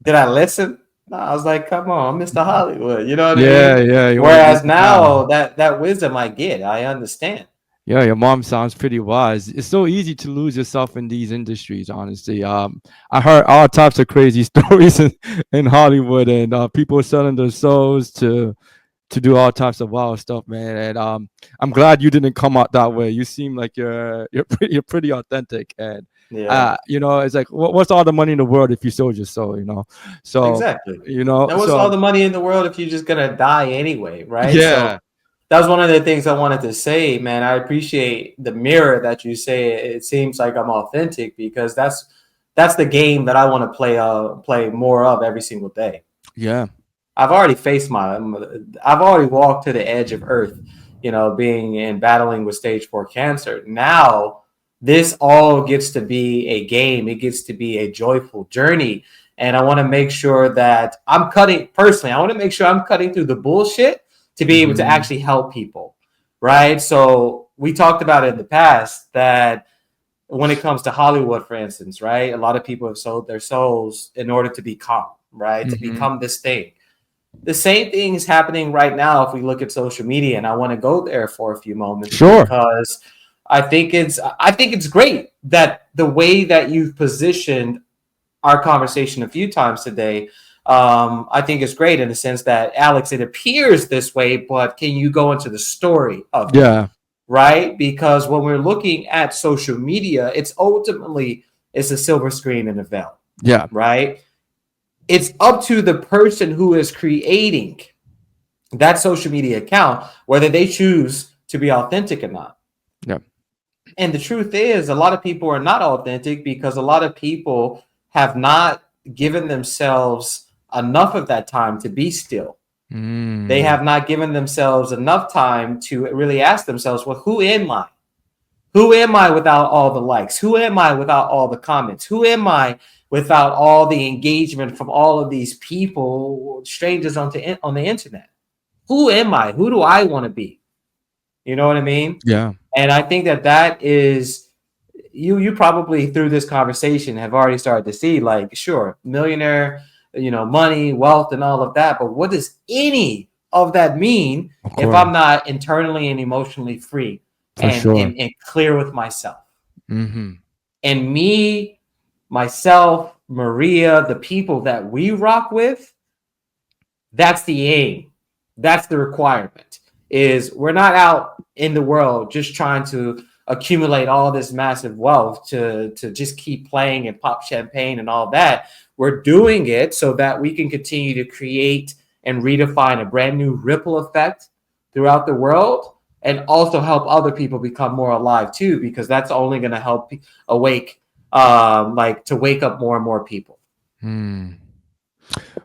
S3: did I listen? No, I was like, come on, Mr. Hollywood. You know what I mean?
S2: Yeah.
S3: Whereas now that wisdom I get, I understand.
S2: Yeah, your mom sounds pretty wise. It's so easy to lose yourself in these industries, honestly. I heard all types of crazy stories in Hollywood, and people selling their souls to do all types of wild stuff, man. And I'm glad you didn't come out that way. You seem like you're pretty authentic, and it's like, what's all the money in the world if you sold your soul, So
S3: exactly,
S2: and
S3: what's all the money in the world if you're just gonna die anyway, right?
S2: Yeah.
S3: So that was one of the things I wanted to say, man. I appreciate the mirror that you say. It seems like I'm authentic, because that's the game that I want to play more of every single day.
S2: Yeah.
S3: I've already I've already walked to the edge of earth, being and battling with stage 4 cancer. Now this all gets to be a game. It gets to be a joyful journey. And I want to make sure that I want to make sure I'm cutting through the bullshit to be able to actually help people, right? So we talked about it in the past that when it comes to Hollywood, for instance, right? A lot of people have sold their souls in order to become, right? To become this thing. The same thing is happening right now if we look at social media, and I want to go there for a few moments.
S2: Sure.
S3: Because I think it's great that the way that you've positioned our conversation a few times today, I think it's great in the sense that, Alex, it appears this way, but can you go into the story of it? Right? Because when we're looking at social media, it's a silver screen and a veil.
S2: Yeah.
S3: Right? It's up to the person who is creating that social media account whether they choose to be authentic or not.
S2: Yeah.
S3: And the truth is, a lot of people are not authentic because a lot of people have not given themselves enough of that time to be still. They have not given themselves enough time to really ask themselves, well, who am I? Who am I without all the likes? Who am I without all the comments? Who am I without all the engagement from all of these people, strangers on the internet? Who am I? Who do I want to be? You know what I mean?
S2: Yeah.
S3: And I think that is you probably through this conversation have already started to see, like, sure, millionaire, money, wealth, and all of that. But what does any of that mean
S2: Of
S3: if
S2: course.
S3: I'm not internally and emotionally free
S2: For sure.
S3: and clear with myself?
S2: Mm-hmm.
S3: And me, myself, Maria, the people that we rock with, that's the aim. That's the requirement. Is we're not out in the world just trying to accumulate all this massive wealth to just keep playing and pop champagne and all that. We're doing it so that we can continue to create and redefine a brand new ripple effect throughout the world, and also help other people become more alive too, because that's only going to help awake, like to wake up more and more people.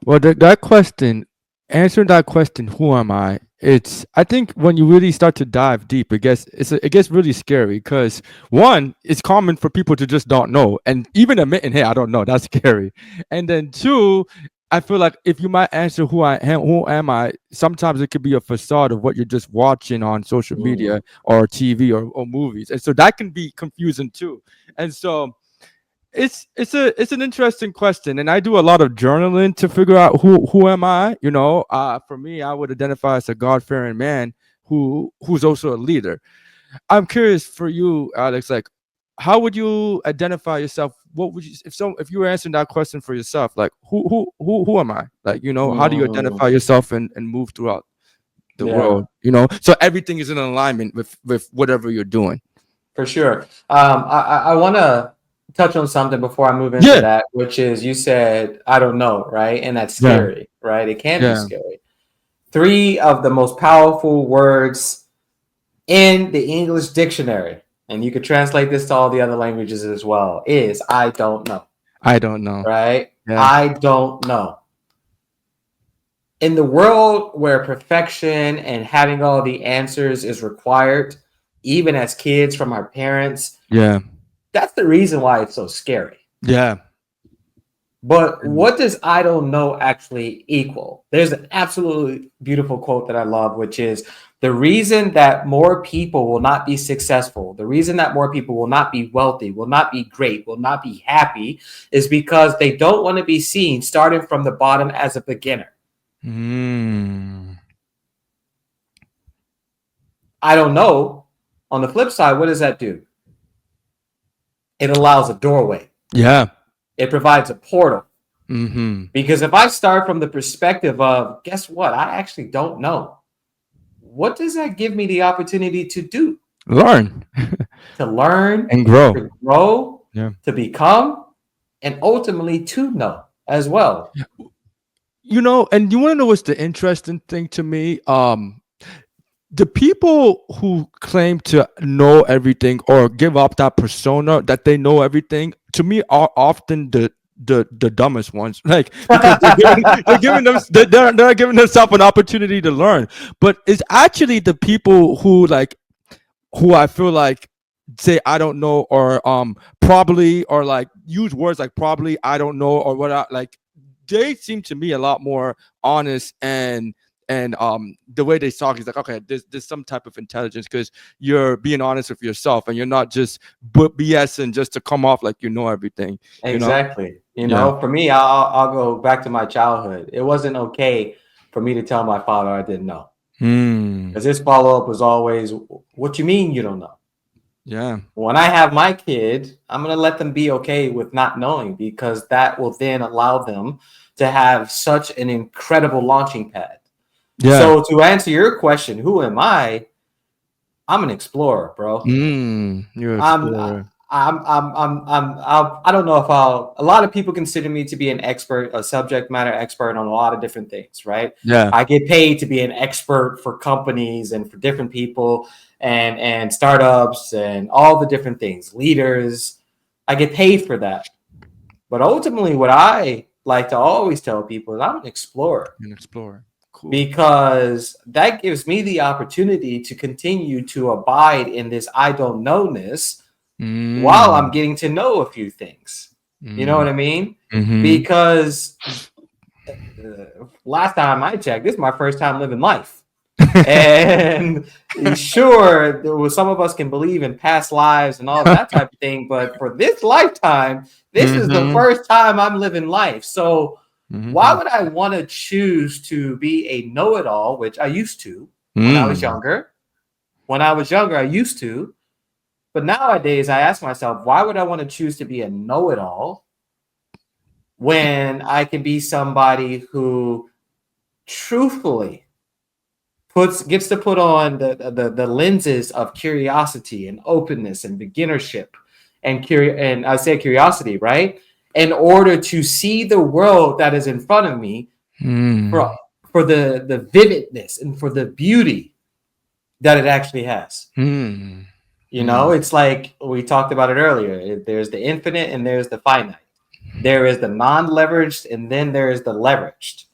S2: Well, that question, answering that question, who am I? I think when you really start to dive deep, it gets really scary because one, it's common for people to just don't know, and even admitting, hey, I don't know, that's scary. And then two, I feel like if you might answer who am I, sometimes it could be a facade of what you're just watching on social media or TV or movies, and so that can be confusing too. And so it's an interesting question, and I do a lot of journaling to figure out who am I. For me, I would identify as a God-fearing man who's also a leader. I'm curious for you, Alex. Like, how would you identify yourself? What would you if you were answering that question for yourself? Like, who am I? Like, how do you
S3: Mm,
S2: identify yourself and move throughout the
S3: yeah.
S2: world? So everything is in alignment with whatever you're doing.
S3: For sure. I want to touch on something before I move into
S2: Yeah,
S3: that, which is you said, I don't know, right? And that's
S2: yeah,
S3: scary, right? It can be
S2: yeah.
S3: scary. Three of the most powerful words in the English dictionary, and you could translate this to all the other languages as well, is I don't know,
S2: I don't know.
S3: right?
S2: Yeah.
S3: I don't know. In the world where perfection and having all the answers is required, even as kids from our parents,
S2: Yeah.
S3: that's the reason why it's so scary.
S2: Yeah.
S3: But what does I don't know actually equal? There's an absolutely beautiful quote that I love, which is the reason that more people will not be successful, the reason that more people will not be wealthy, will not be great, will not be happy, is because they don't want to be seen starting from the bottom as a beginner. I don't know. On the flip side, what does that do? It allows a doorway.
S2: Yeah.
S3: It provides a portal.
S2: Mm-hmm.
S3: Because if I start from the perspective of, guess what? I actually don't know. What does that give me the opportunity to do?
S2: Learn
S3: To learn,
S2: and grow.
S3: to grow,
S2: Yeah.
S3: to become, and ultimately to know as well.
S2: And you want to know what's the interesting thing to me? The people who claim to know everything or give up that persona that they know everything, to me, are often the dumbest ones. Like, because they're not giving themselves an opportunity to learn. But it's actually the people who I feel like say I don't know, or probably, or like use words like probably, I don't know, or what like they seem to me a lot more honest, and the way they talk is like, okay, there's some type of intelligence because you're being honest with yourself and you're not just BSing just to come off like you know everything.
S3: Exactly.
S2: Yeah.
S3: For me, I'll go back to my childhood. It wasn't okay for me to tell my father I didn't know. Because his follow-up was always, what you mean you don't know?
S2: Yeah.
S3: When I have my kid, I'm going to let them be okay with not knowing, because that will then allow them to have such an incredible launching pad.
S2: Yeah.
S3: So to answer your question, who am I? I'm an explorer, bro.
S2: You're an explorer.
S3: I don't know if a lot of people consider me to be an expert, a subject matter expert on a lot of different things, right?
S2: Yeah.
S3: I get paid to be an expert for companies and for different people and startups and all the different things, leaders. I get paid for that. But ultimately, what I like to always tell people is I'm an explorer.
S2: An explorer. Cool.
S3: Because that gives me the opportunity to continue to abide in this I don't know-ness while I'm getting to know a few things. You know what I mean?
S2: Mm-hmm.
S3: Because last time I checked, this is my first time living life. And sure, there was, some of us can believe in past lives and all that type of thing, but for this lifetime, this is the first time I'm living life. So why would I want to choose to be a know-it-all, which I used to when I was younger? When I was younger, I used to. But nowadays, I ask myself, why would I want to choose to be a know-it-all when I can be somebody who truthfully gets to put on the lenses of curiosity and openness and beginnership and I say curiosity, right? In order to see the world that is in front of me for the vividness and for the beauty that it actually has. You know, it's like we talked about it earlier. There's the infinite and there's the finite. There is the non-leveraged and then there is the leveraged.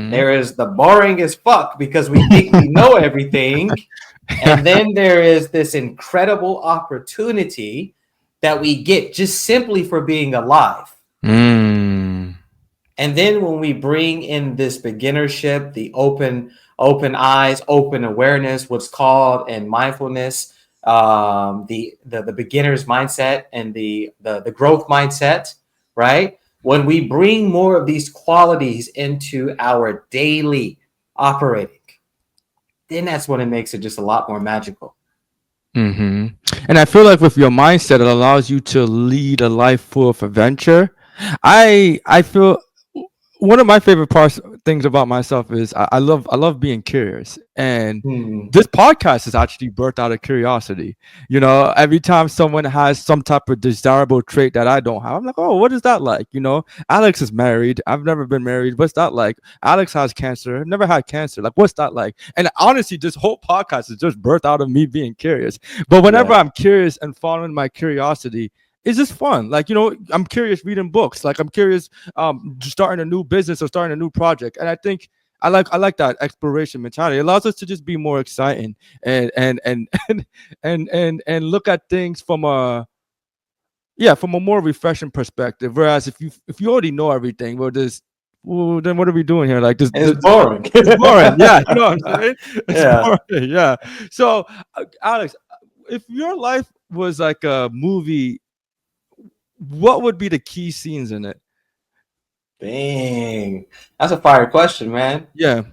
S3: There is the boring as fuck because we think we know everything. And then there is this incredible opportunity that we get just simply for being alive. And then when we bring in this beginnership, the open eyes, open awareness, what's called in mindfulness, the beginner's mindset and the growth mindset, right? When we bring more of these qualities into our daily operating, then that's when it makes it just a lot more magical.
S2: And I feel like with your mindset, it allows you to lead a life full of adventure. I feel one of my favorite things about myself is I love being curious, and this podcast is actually birthed out of curiosity. You know, every time someone has some type of desirable trait that I don't have, I'm like, oh, what is that like? You know, Alex is married. I've never been married. What's that like? Alex has cancer. I've never had cancer. Like, what's that like? And honestly, this whole podcast is just birthed out of me being curious. But whenever I'm curious and following my curiosity, it's just fun. Like, you know, I'm curious reading books. Like, I'm curious starting a new business or starting a new project. And I think I like that exploration mentality. It allows us to just be more exciting and and look at things from a more refreshing perspective. Whereas if you already know everything, then what are we doing here? Like,
S3: it's boring.
S2: It's boring. Yeah, you know what I'm saying? It's boring. Yeah. So, Alex, if your life was like a movie, what would be the key scenes in it?
S3: Dang, that's a fire question, man.
S2: Yeah.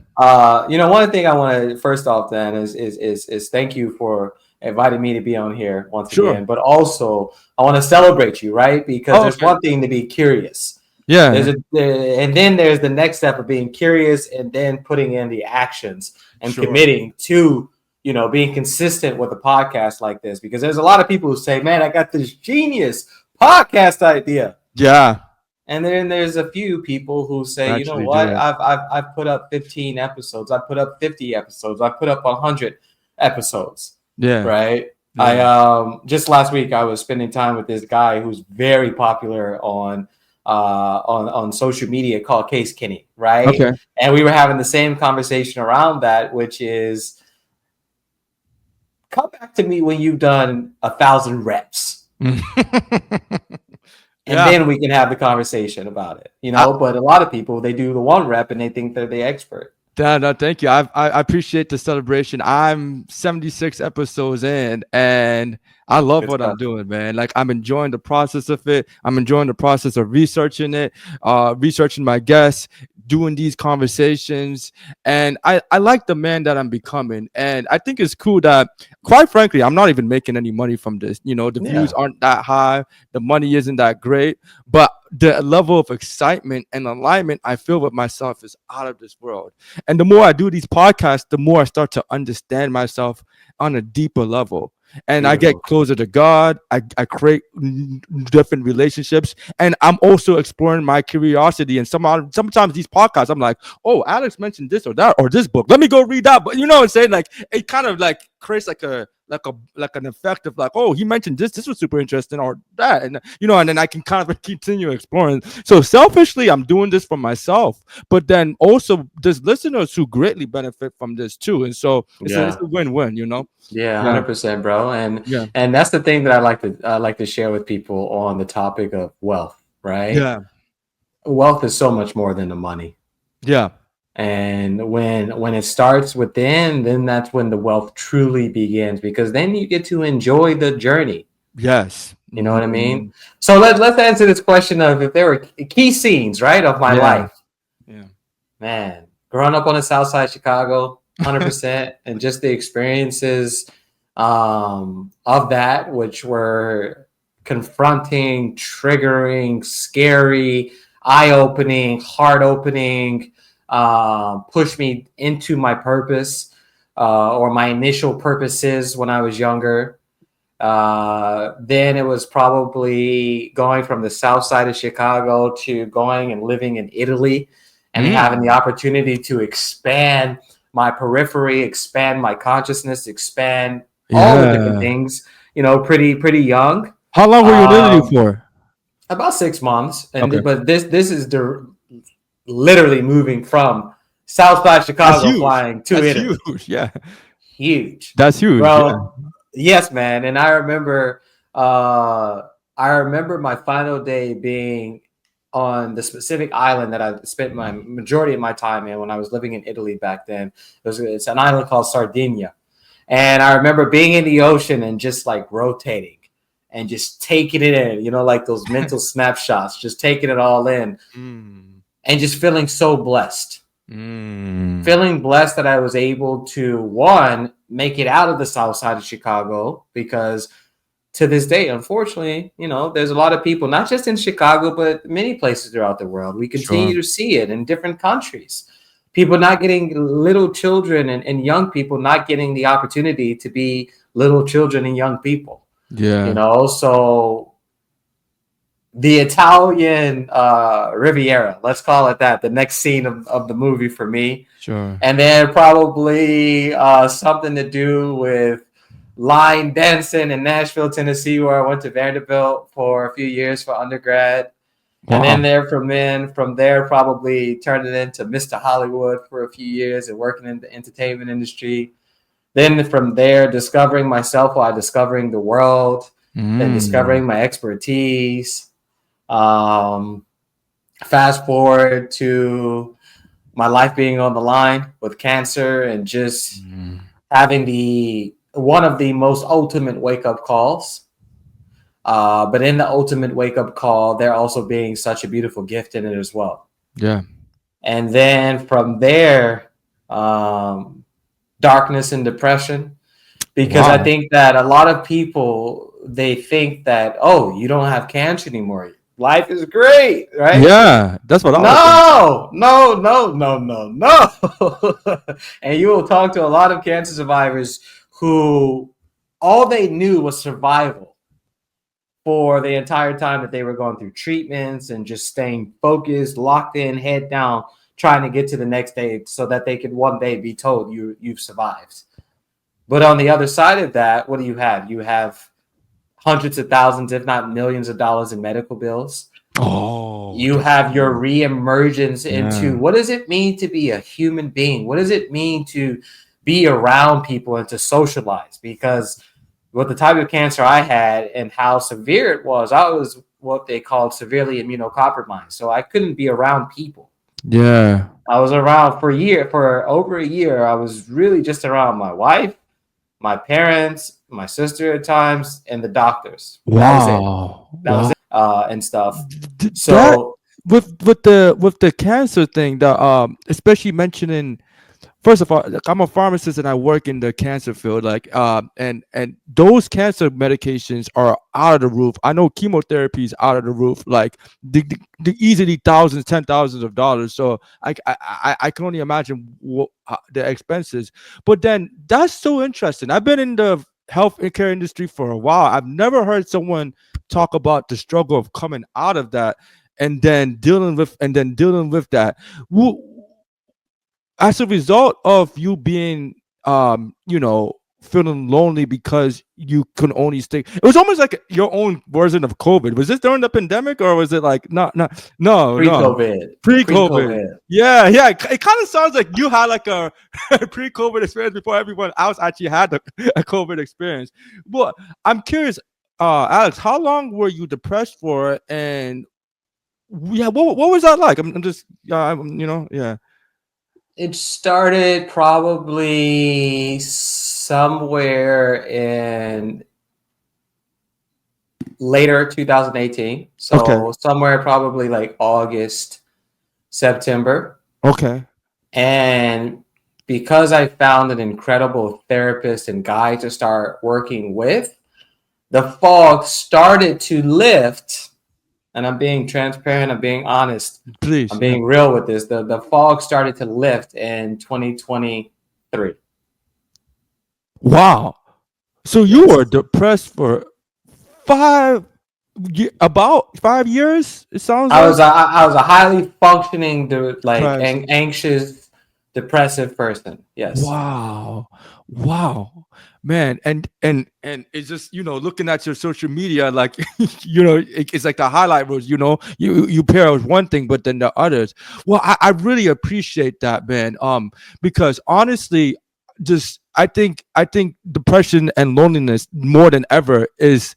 S3: You know, one thing I want to first off then is thank you for inviting me to be on here once again, but also I want to celebrate you, right? Because there's one thing to be curious.
S2: Yeah.
S3: And then there's the next step of being curious and then putting in the actions and committing to, you know, being consistent with a podcast like this. Because there's a lot of people who say, man, I got this genius podcast idea.
S2: Yeah.
S3: And then there's a few people who say, you know what, I've put up 15 episodes, I put up 50 episodes, I put up 100 episodes.
S2: Yeah.
S3: Right. Yeah. I just last week I was spending time with this guy who's very popular on social media called Case Kenny, right?
S2: Okay.
S3: And we were having the same conversation around that, which is come back to me when you've done 1,000 reps. And then we can have the conversation about it, you know. But a lot of people, they do the 1 rep and they think they're the expert.
S2: No, thank you. I appreciate the celebration. I'm 76 episodes in, and I love what I'm doing, man. Like, I'm enjoying the process of it. I'm enjoying the process of researching it, researching my guests, doing these conversations. And I like the man that I'm becoming. And I think it's cool that, quite frankly, I'm not even making any money from this. You know, the views aren't that high. The money isn't that great. But the level of excitement and alignment I feel with myself is out of this world. And the more I do these podcasts, the more I start to understand myself on a deeper level. And I get closer to God. I create different relationships. And I'm also exploring my curiosity. And sometimes these podcasts, I'm like, oh, Alex mentioned this or that or this book. Let me go read that. But you know what I'm saying? Like, it kind of like creates like an effect of like, oh, he mentioned this was super interesting or that. And, you know, and then I can kind of continue exploring. So selfishly, I'm doing this for myself. But then also there's listeners who greatly benefit from this too. And so it's a win-win, you know?
S3: Yeah, 100%, bro. And that's the thing that I like to share with people on the topic of wealth, right?
S2: Yeah.
S3: Wealth is so much more than the money.
S2: Yeah.
S3: And when it starts within, then that's when the wealth truly begins, because then you get to enjoy the journey.
S2: Yes.
S3: You know what I mean? So let's answer this question of if there were key scenes, right, of my
S2: Yeah.
S3: life.
S2: Yeah.
S3: Man, growing up on the Southside Chicago, 100%, and just the experiences of that, which were confronting, triggering, scary, eye-opening, heart-opening, pushed me into my purpose, or my initial purposes when I was younger. Then it was probably going from the south side of Chicago to going and living in Italy and having the opportunity to expand my periphery, expand my consciousness, expand all the different
S2: Yeah.
S3: things, pretty young.
S2: How long were you in Italy
S3: Um,
S2: for?
S3: about 6 months.
S2: Okay.
S3: But this is literally moving from Southside
S2: That's
S3: Chicago
S2: huge.
S3: flying to
S2: That's
S3: Italy.
S2: huge. Yeah.
S3: Huge,
S2: That's huge. Yeah.
S3: bro. Yes, man. And uh, I remember my final day being on the specific island that I spent my majority of my time in when I was living in Italy back then. It's an island called Sardinia. And I remember being in the ocean and just like rotating and just taking it in, like those mental snapshots, just taking it all in
S2: Mm.
S3: and just feeling so blessed.
S2: Mm.
S3: Feeling blessed that I was able to, one, make it out of the south side of Chicago, because to this day, unfortunately, there's a lot of people, not just in Chicago, but many places throughout the world. We continue
S2: Sure.
S3: to see it in different countries. People not getting, little children and young people not getting the opportunity to be little children and young people.
S2: Yeah.
S3: So the Italian Riviera, let's call it that, the next scene of the movie for me.
S2: Sure.
S3: And then probably something to do with line dancing in Nashville, Tennessee, where I went to Vanderbilt for a few years for undergrad. And
S2: Wow.
S3: then from there, probably turned it into Mr. Hollywood for a few years and working in the entertainment industry. Then from there, discovering myself while discovering the world, then
S2: Mm.
S3: discovering my expertise. Um, Fast forward to my life being on the line with cancer and just
S2: Mm.
S3: having one of the most ultimate wake up calls. But in the ultimate wake up call, there also being such a beautiful gift in it as well.
S2: Yeah.
S3: And then from there, darkness and depression, because I
S2: Wow.
S3: think that a lot of people, they think that, oh, you don't have cancer anymore. Life is great, right?
S2: Yeah. That's what I was thinking.
S3: No, no, no, no, no, no. And you will talk to a lot of cancer survivors who all they knew was survival for the entire time that they were going through treatments and just staying focused, locked in, head down, trying to get to the next day so that they could one day be told you've survived. But on the other side of that, what do you have? You have hundreds of thousands, if not millions of dollars in medical bills.
S2: Oh,
S3: You
S2: that's
S3: have your
S2: true.
S3: reemergence into
S2: Yeah.
S3: what does it mean to be a human being? What does it mean to be around people and to socialize? Because with the type of cancer I had and how severe it was, I was what they called severely immunocompromised. So I couldn't be around people.
S2: Yeah.
S3: I was around for over a year. I was really just around my wife, my parents, my sister at times, and the doctors. That was it.
S2: Wow.
S3: That was
S2: Wow.
S3: it. And stuff.
S2: That
S3: So
S2: with the cancer thing, the especially mentioning, first of all, like, I'm a pharmacist and I work in the cancer field. Like, and those cancer medications are out of the roof. I know chemotherapy is out of the roof. Like, the easily thousands, $10,000s. So I can only imagine the expenses. But then that's so interesting. I've been in the health and care industry for a while. I've never heard someone talk about the struggle of coming out of that and then dealing with that. As a result of you being feeling lonely because you can only stay, it was almost like your own version of COVID. Was this during the pandemic or was it like not no
S3: pre-COVID,
S2: pre-COVID?
S3: pre-COVID.
S2: Yeah, it kind of sounds like you had like a pre-COVID experience before everyone else actually had a COVID experience. But I'm curious, Alex, how long were you depressed for? And yeah, what was that like? I'm just yeah.
S3: It started probably somewhere in later 2018.
S2: Okay.
S3: So somewhere probably like August, September.
S2: Okay.
S3: And because I found an incredible therapist and guy to start working with, the fog started to lift. And I'm being transparent, I'm being honest, I'm
S2: Please. Yeah.
S3: being real with this. The fog started to lift in 2023.
S2: Wow. So you
S3: Yes.
S2: were depressed for about 5 years. It sounds like
S3: I was a highly functioning, like
S2: depressed.
S3: anxious, depressive person. Yes.
S2: Wow. Wow. Man, and it's just, looking at your social media, like it's like the highlight reels, you pair with one thing, but then the others. Well, I really appreciate that, man. Because honestly, just I think depression and loneliness more than ever is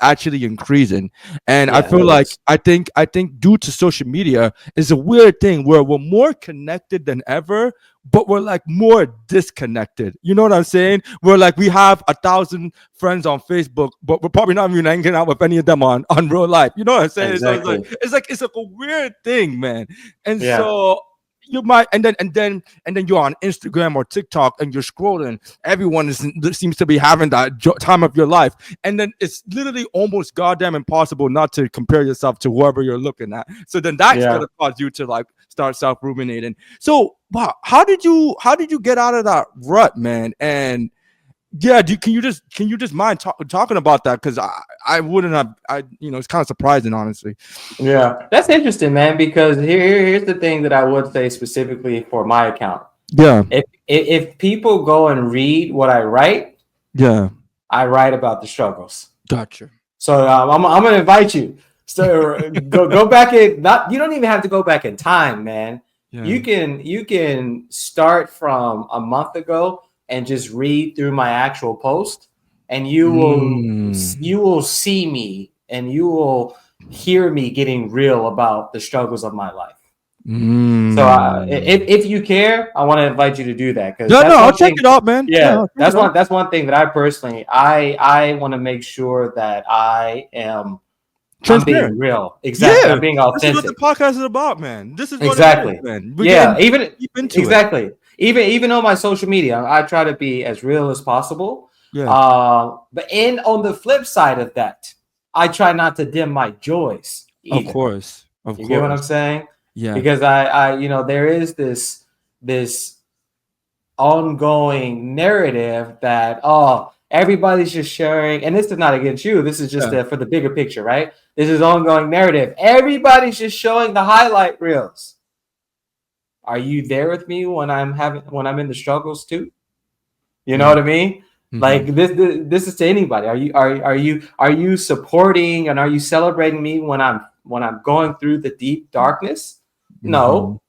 S2: actually increasing. And I
S3: Yeah,
S2: feel
S3: it
S2: like
S3: is.
S2: I think due to social media is a weird thing where we're more connected than ever, but we're like more disconnected. You know what I'm saying? We're like we have 1,000 friends on Facebook, but we're probably not even hanging out with any of them on real life. You know what I'm saying? So it's like
S3: Exactly.
S2: it's like a weird thing, man. And
S3: Yeah.
S2: so you might and then you're on Instagram or TikTok and you're scrolling. Everyone seems to be having that time of your life, and then it's literally almost goddamn impossible not to compare yourself to whoever you're looking at. So then that's
S3: Yeah.
S2: gonna cause you to like start self ruminating. So, wow, how did you get out of that rut, man? And yeah, can you just mind talking about that? Because I wouldn't have it's kind of surprising, honestly.
S3: Yeah. That's interesting, man, because here's the thing that I would say specifically for my account.
S2: Yeah,
S3: If people go and read what I write,
S2: yeah,
S3: I write about the struggles.
S2: gotcha.
S3: So I'm gonna invite you. So go back in. Not you don't even have to go back in time, man.
S2: Yeah.
S3: You can start from a month ago and just read through my actual post, and
S2: Mm,
S3: you will see me and you will hear me getting real about the struggles of my life. So
S2: mm.
S3: if you care, I want to invite you to do that because
S2: Yeah, no,
S3: that's
S2: I'll
S3: one
S2: check
S3: thing.
S2: it out, man. Yeah,
S3: Yeah,
S2: I'll check it out.
S3: that's one thing that I personally I want to make sure that I'm being
S2: Transparent.
S3: real. Exactly,
S2: Yeah,
S3: I'm being
S2: this is what the
S3: authentic.
S2: podcast is about, man. This is what it is,
S3: Exactly.
S2: man. We're
S3: Yeah,
S2: getting
S3: even
S2: deep into it.
S3: exactly. Even on my social media, I try to be as real as possible.
S2: Yeah,
S3: But on the flip side of that, I try not to dim my joys
S2: of
S3: either.
S2: course, of
S3: You get what I'm
S2: course.
S3: saying?
S2: Yeah,
S3: Because there is this ongoing narrative that everybody's just sharing, and this is not against you, this is just
S2: yeah.
S3: for the bigger picture, right? This is ongoing narrative, everybody's just showing the highlight reels. Are you there with me when I'm in the struggles too? You know
S2: Mm,
S3: what I mean?
S2: mm-hmm,
S3: Like this is to anybody. Are you supporting and are you celebrating me when I'm going through the deep darkness?
S2: mm-hmm.
S3: No.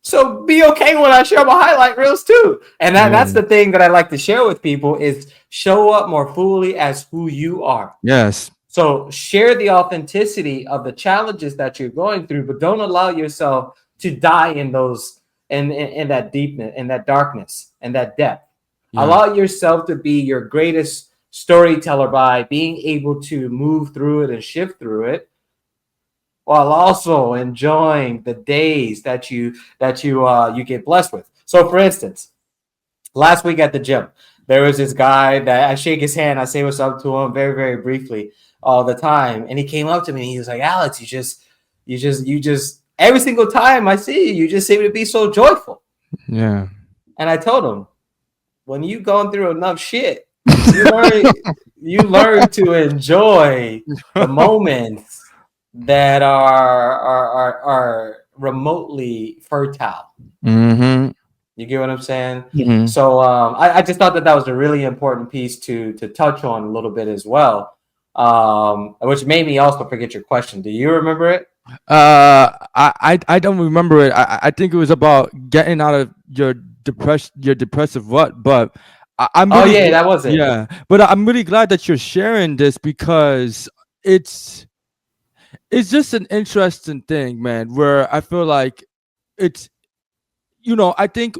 S3: So be okay when I share my highlight reels too. And that's
S2: Yeah.
S3: the thing that I like to share with people is show up more fully as who you are.
S2: Yes.
S3: So share the authenticity of the challenges that you're going through, but don't allow yourself to die in those in that deepness, in that darkness, and that depth.
S2: Yeah.
S3: Allow yourself to be your greatest storyteller by being able to move through it and shift through it while also enjoying the days that you get blessed with. So for instance, last week at the gym, there was this guy that I shake his hand, I say what's up to him very, very briefly all the time. And he came up to me and he was like, Alex, you just every single time I see you, you just seem to be so joyful.
S2: Yeah.
S3: And I told him, when you've gone through enough shit, you learn you learn to enjoy the moments that are remotely fertile.
S2: Mm-hmm.
S3: You get what I'm saying?
S2: Mm-hmm.
S3: So I just thought that was a really important piece to touch on a little bit as well, which made me also forget your question. Do you remember it?
S2: I don't remember it. I think it was about getting out of your depressive rut, but I'm
S3: Oh
S2: really
S3: yeah, that was it.
S2: yeah, but I'm really glad that you're sharing this because it's it's just an interesting thing, man, where I feel like it's I think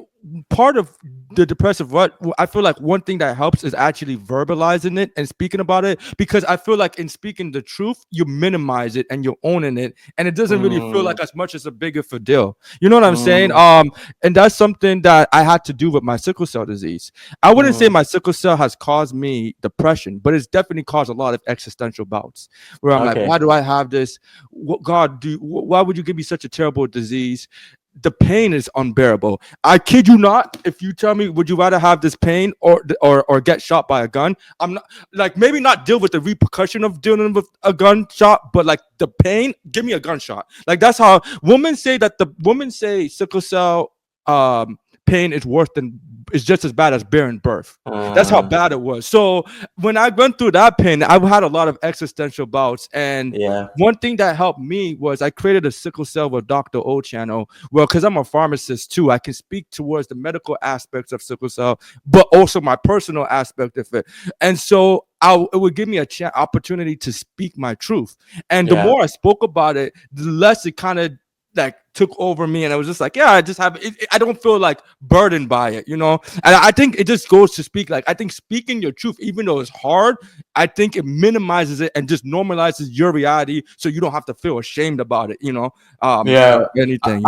S2: part of the depressive rut, I feel like one thing that helps is actually verbalizing it and speaking about it, because I feel like in speaking the truth, you minimize it and you're owning it, and it doesn't really feel
S3: Mm,
S2: like as much as a bigger deal. You know what I'm saying?
S3: mm,
S2: And that's something that I had to do with my sickle cell disease. I wouldn't say
S3: mm.
S2: my sickle cell has caused me depression, but it's definitely caused a lot of existential bouts where I'm like,
S3: Okay.
S2: why do I have this? What, God, why would you give me such a terrible disease? The pain is unbearable. I kid you not. If you tell me, would you rather have this pain or get shot by a gun? I'm not like, maybe not deal with the repercussion of dealing with a gunshot, but like the pain, give me a gunshot. Like that's how women say sickle cell pain is worse than is just as bad as bearing birth. That's how
S3: Uh,
S2: bad it was. So when I went through that pain, I've had a lot of existential bouts, and
S3: yeah.
S2: one thing that helped me was I created a sickle cell with Dr. O channel. Well, because I'm a pharmacist too, I can speak towards the medical aspects of sickle cell, but also my personal aspect of it. And so it would give me a opportunity to speak my truth. And the
S3: Yeah.
S2: more I spoke about it, the less it kind of like took over me, and I was just like, yeah, I just have it, I don't feel like burdened by it, and I think it just goes to speak, like, I think speaking your truth, even though it's hard, I think it minimizes it and just normalizes your reality, so you don't have to feel ashamed about it,
S3: Yeah.
S2: or anything,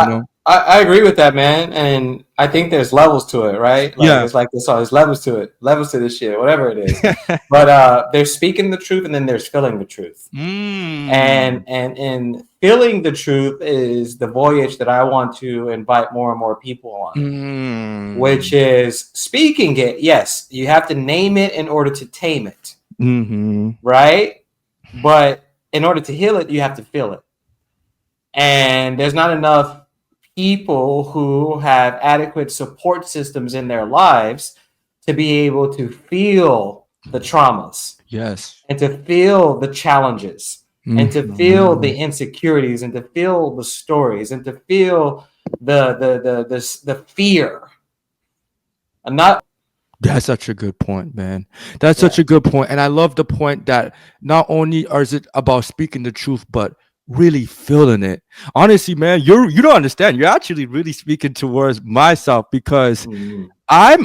S3: I agree with that, man. And I think there's levels to it, right? Like
S2: yeah.
S3: it's like this, there's levels to it, levels to this shit, whatever it is. But there's speaking the truth and then there's feeling the truth.
S2: Mm.
S3: And feeling the truth is the voyage that I want to invite more and more people on, which
S2: Mm.
S3: is speaking it. Yes, you have to name it in order to tame it,
S2: Mm-hmm.
S3: right? But in order to heal it, you have to feel it. And there's not enough people who have adequate support systems in their lives to be able to feel the traumas
S2: Yes.
S3: and to feel the challenges and to feel the
S2: Mhm.
S3: insecurities and to feel the stories and to feel the fear and not.
S2: That's such a good point, man. That's
S3: Yeah.
S2: such a good point. And I love the point that not only is it about speaking the truth, but really feeling it. Honestly, man, you don't understand. You're actually really speaking towards myself, because
S3: Mm,
S2: I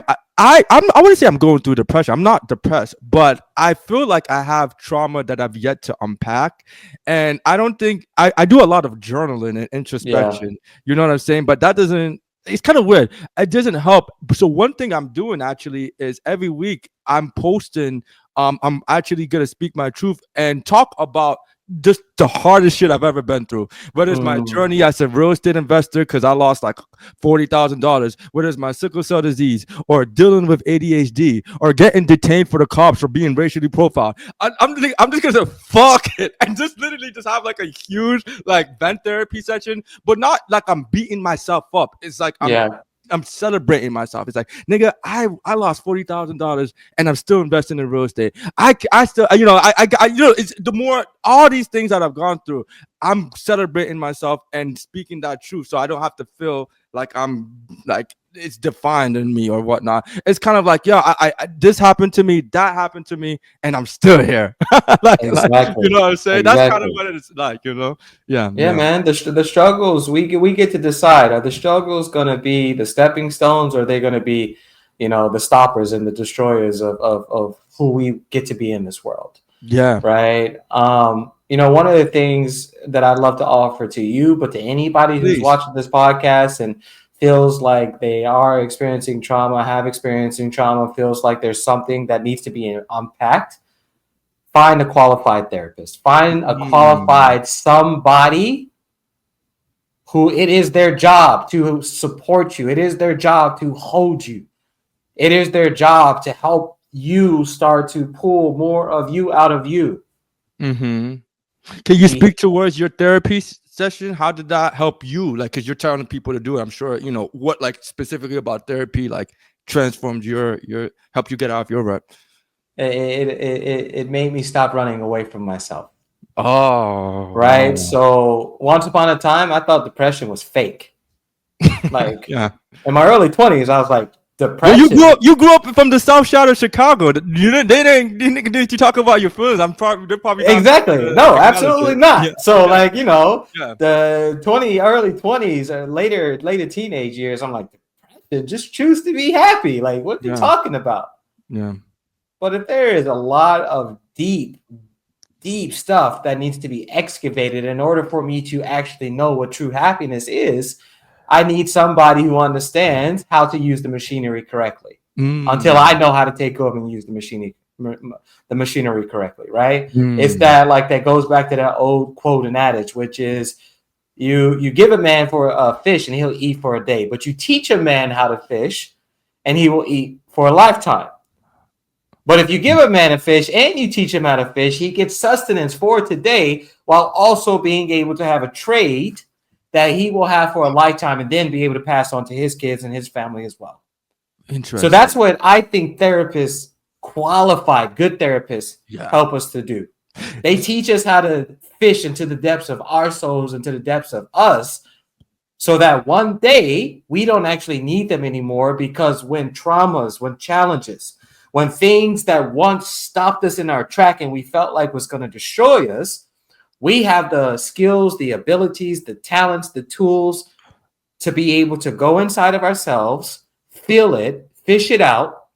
S2: wouldn't say I'm going through depression. I'm not depressed, but I feel like I have trauma that I've yet to unpack. And I don't think I do a lot of journaling and
S3: yeah.
S2: introspection. You know what I'm saying? But that doesn't, it's kind of weird. It doesn't help. So one thing I'm doing actually is every week I'm posting. I'm actually gonna speak my truth and talk about just the hardest shit I've ever been through. Whether it's my
S3: Mm,
S2: journey as a real estate investor, because I lost like $40,000, whether it's my sickle cell disease, or dealing with ADHD, or getting detained for the cops for being racially profiled. I'm just gonna say fuck it and just literally just have like a huge like vent therapy session, but not like I'm beating myself up. It's like
S3: yeah.
S2: I'm celebrating myself. It's like, nigga, I lost $40,000 and I'm still investing in real estate. I still, it's the more all these things that I've gone through, I'm celebrating myself and speaking that truth, so I don't have to feel like I'm like it's defined in me or whatnot. It's kind of like, yeah, this happened to me, that happened to me, and I'm still here. like, you
S3: Exactly.
S2: know what I'm saying? That's kind of
S3: Exactly.
S2: what it's like. Yeah,
S3: Yeah,
S2: yeah.
S3: man. The struggles we get to decide. Are the struggles going to be the stepping stones, or are they going to be, the stoppers and the destroyers of who we get to be in this world,
S2: Yeah.
S3: right? One of the things that I'd love to offer to you, but to anybody who's
S2: Please.
S3: watching this podcast and feels like they are experiencing trauma, have experiencing trauma, feels like there's something that needs to be unpacked, find a qualified therapist, find a
S2: Mm.
S3: qualified somebody who it is their job to support you. It is their job to hold you. It is their job to help you start to pull more of you out of you.
S2: Mm-hmm. Can you speak towards your therapy session? How did that help you? Like, because you're telling people to do it. I'm sure what, like, specifically about therapy, like, transformed your helped you get out of your rut.
S3: It made me stop running away from myself.
S2: Oh,
S3: Right.
S2: wow.
S3: So once upon a time, I thought depression was fake. Like
S2: Yeah.
S3: in my early 20s, I was like,
S2: Well,
S3: depression.
S2: you grew up from the South Side of Chicago. Did you talk about your feelings? They're probably not
S3: Exactly. No,
S2: acknowledge
S3: absolutely
S2: it. Yeah,
S3: not. So,
S2: yeah,
S3: like, you know,
S2: yeah,
S3: the early 20s or later teenage years, I'm like, just choose to be happy. Like, what are you
S2: yeah,
S3: talking about?
S2: yeah.
S3: But if there is a lot of deep stuff that needs to be excavated in order for me to actually know what true happiness is, I need somebody who understands how to use the machinery correctly. Until
S2: Mm,
S3: I know how to take over and use the machinery correctly, right? It's
S2: mm.
S3: that goes back to that old quote and adage, which is you give a man for a fish and he'll eat for a day, but you teach a man how to fish and he will eat for a lifetime. But if you give a man a fish and you teach him how to fish, he gets sustenance for today while also being able to have a trade that he will have for a lifetime and then be able to pass on to his kids and his family as well. So
S2: Interesting.
S3: that's what I think therapists, qualified, good therapists,
S2: Yeah.
S3: help us to do. They teach us how to fish into the depths of our souls, into the depths of us, so that one day we don't actually need them anymore, because when traumas, when challenges, when things that once stopped us in our track and we felt like was going to destroy us, we have the skills, the abilities, the talents, the tools to be able to go inside of ourselves, feel it, fish it out,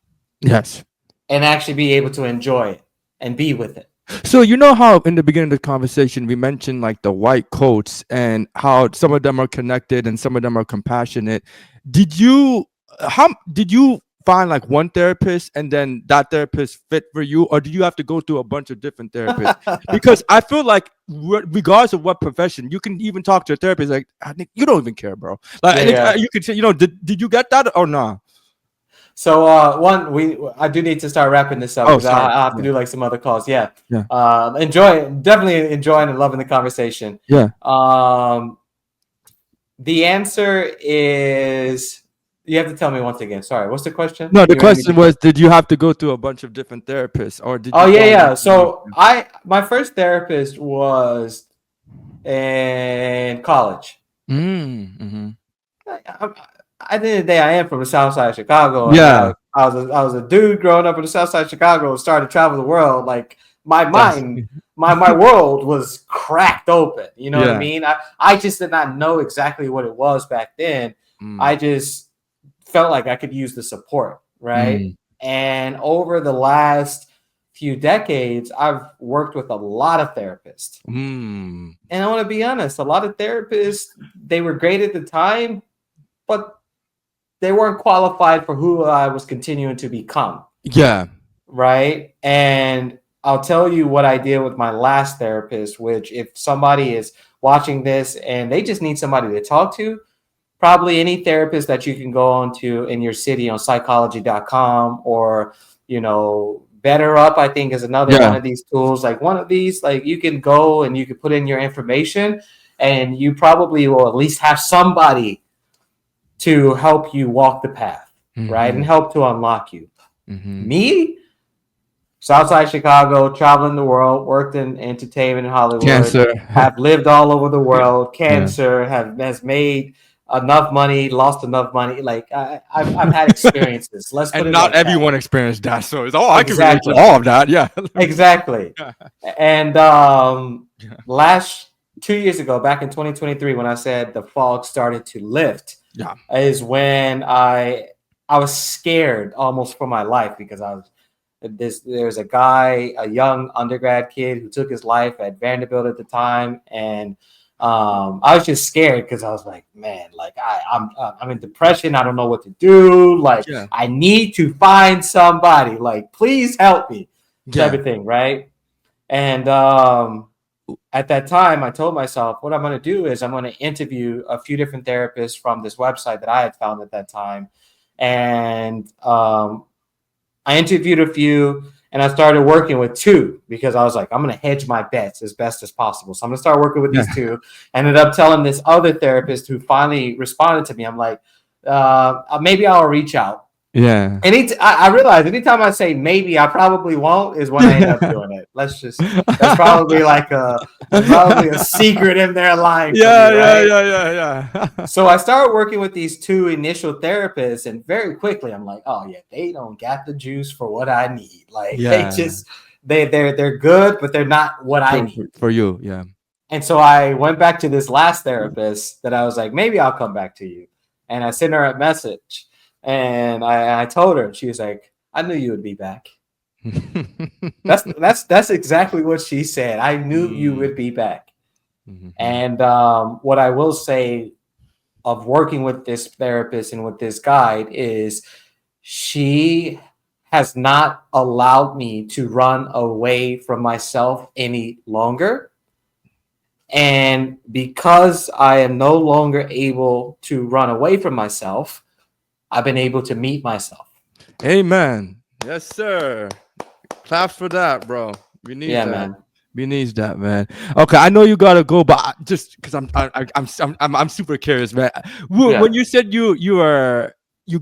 S2: Yes.
S3: and actually be able to enjoy it and be with it.
S2: So you know how in the beginning of the conversation we mentioned like the white coats and how some of them are connected and some of them are compassionate. Did you find like one therapist and then that therapist fit for you, or do you have to go through a bunch of different therapists? Because I feel like regardless of what profession, you can even talk to a therapist like, I think you don't even care, bro. Like
S3: Yeah.
S2: you could say, did you get that or not?
S3: So I do need to start wrapping this up
S2: Oh,
S3: because
S2: sorry.
S3: I have to do like some other calls. Yeah.
S2: Yeah.
S3: Definitely enjoying and loving the conversation.
S2: Yeah.
S3: The answer is, you have to tell me once again. Sorry, what's the question?
S2: No, the
S3: You made me
S2: question
S3: think.
S2: was, did you have to go through a bunch of different therapists, or did
S3: Oh
S2: you
S3: yeah,
S2: find
S3: yeah.
S2: like one?
S3: So my first therapist was in college.
S2: Mm-hmm.
S3: At the end of the day, I am from the Southside of Chicago, and
S2: Yeah,
S3: I was a dude growing up in the Southside of Chicago, started to travel the world. Like my
S2: that's
S3: mind, my world was cracked open. You know what I
S2: yeah.
S3: mean? I just did not know exactly what it was back then.
S2: Mm,
S3: I just felt like I could use the support, right?
S2: mm,
S3: And over the last few decades, I've worked with a lot of therapists.
S2: mm.
S3: And I want to be honest, a lot of therapists, they were great at the time, but they weren't qualified for who I was continuing to become,
S2: Yeah,
S3: right? And I'll tell you what I did with my last therapist, which if somebody is watching this and they just need somebody to talk to, probably any therapist that you can go on to in your city on psychology.com, or, Better Up, I think, is another one
S2: yeah,
S3: of these tools. Like one of these, like you can go and you can put in your information and you probably will at least have somebody to help you walk the path, right? And
S2: mm-hmm,
S3: help to unlock you.
S2: mm-hmm.
S3: Me, Southside Chicago, traveling the world, worked in entertainment in Hollywood,
S2: Cancer.
S3: have lived all over the world,
S2: Yeah.
S3: cancer, has made enough money, lost enough money. Like I've had experiences. Let's put
S2: And
S3: it
S2: not
S3: like that.
S2: everyone experienced that, so it's I can relate to
S3: Exactly.
S2: all of that. Yeah.
S3: Exactly.
S2: Yeah.
S3: And
S2: Yeah.
S3: last 2 years ago, back in 2023, when I said the fog started to lift,
S2: Yeah.
S3: is when I was scared almost for my life, because there's a guy, a young undergrad kid who took his life at Vanderbilt at the time, and I was just scared because I was like, man, like I'm in depression. I don't know what to do. Like
S2: Yeah.
S3: I need to find somebody. Like please help me, type
S2: Yeah.
S3: of thing, right? And at that time, I told myself, what I'm going to do is I'm going to interview a few different therapists from this website that I had found at that time. And I interviewed a few and I started working with two, because I was like, I'm going to hedge my bets as best as possible. So I'm going to start working with
S2: Yeah.
S3: these two. I ended up telling this other therapist who finally responded to me. I'm like, maybe I'll reach out.
S2: Yeah.
S3: I realize anytime I say maybe, I probably won't, is when I end up doing it. That's probably there's probably a secret in there lying for me, right?
S2: Yeah.
S3: So I started working with these two initial therapists, and very quickly I'm like, oh yeah, they don't got the juice for what I need. Like
S2: Yeah.
S3: they're good, but they're not what I need.
S2: For you, yeah.
S3: And so I went back to this last therapist that I was like, maybe I'll come back to you. And I sent her a message, and I told her, she was like, I knew you would be back. That's exactly what she said. I knew you would be back.
S2: Mm-hmm.
S3: And what I will say of working with this therapist and with this guide is she has not allowed me to run away from myself any longer. And because I am no longer able to run away from myself, I've been able to meet myself.
S2: Amen. Yes, sir. Claps for that, bro. We need that.
S3: Man.
S2: We need that, man. Okay, I know you gotta go, but just because I'm super curious, man. When you said you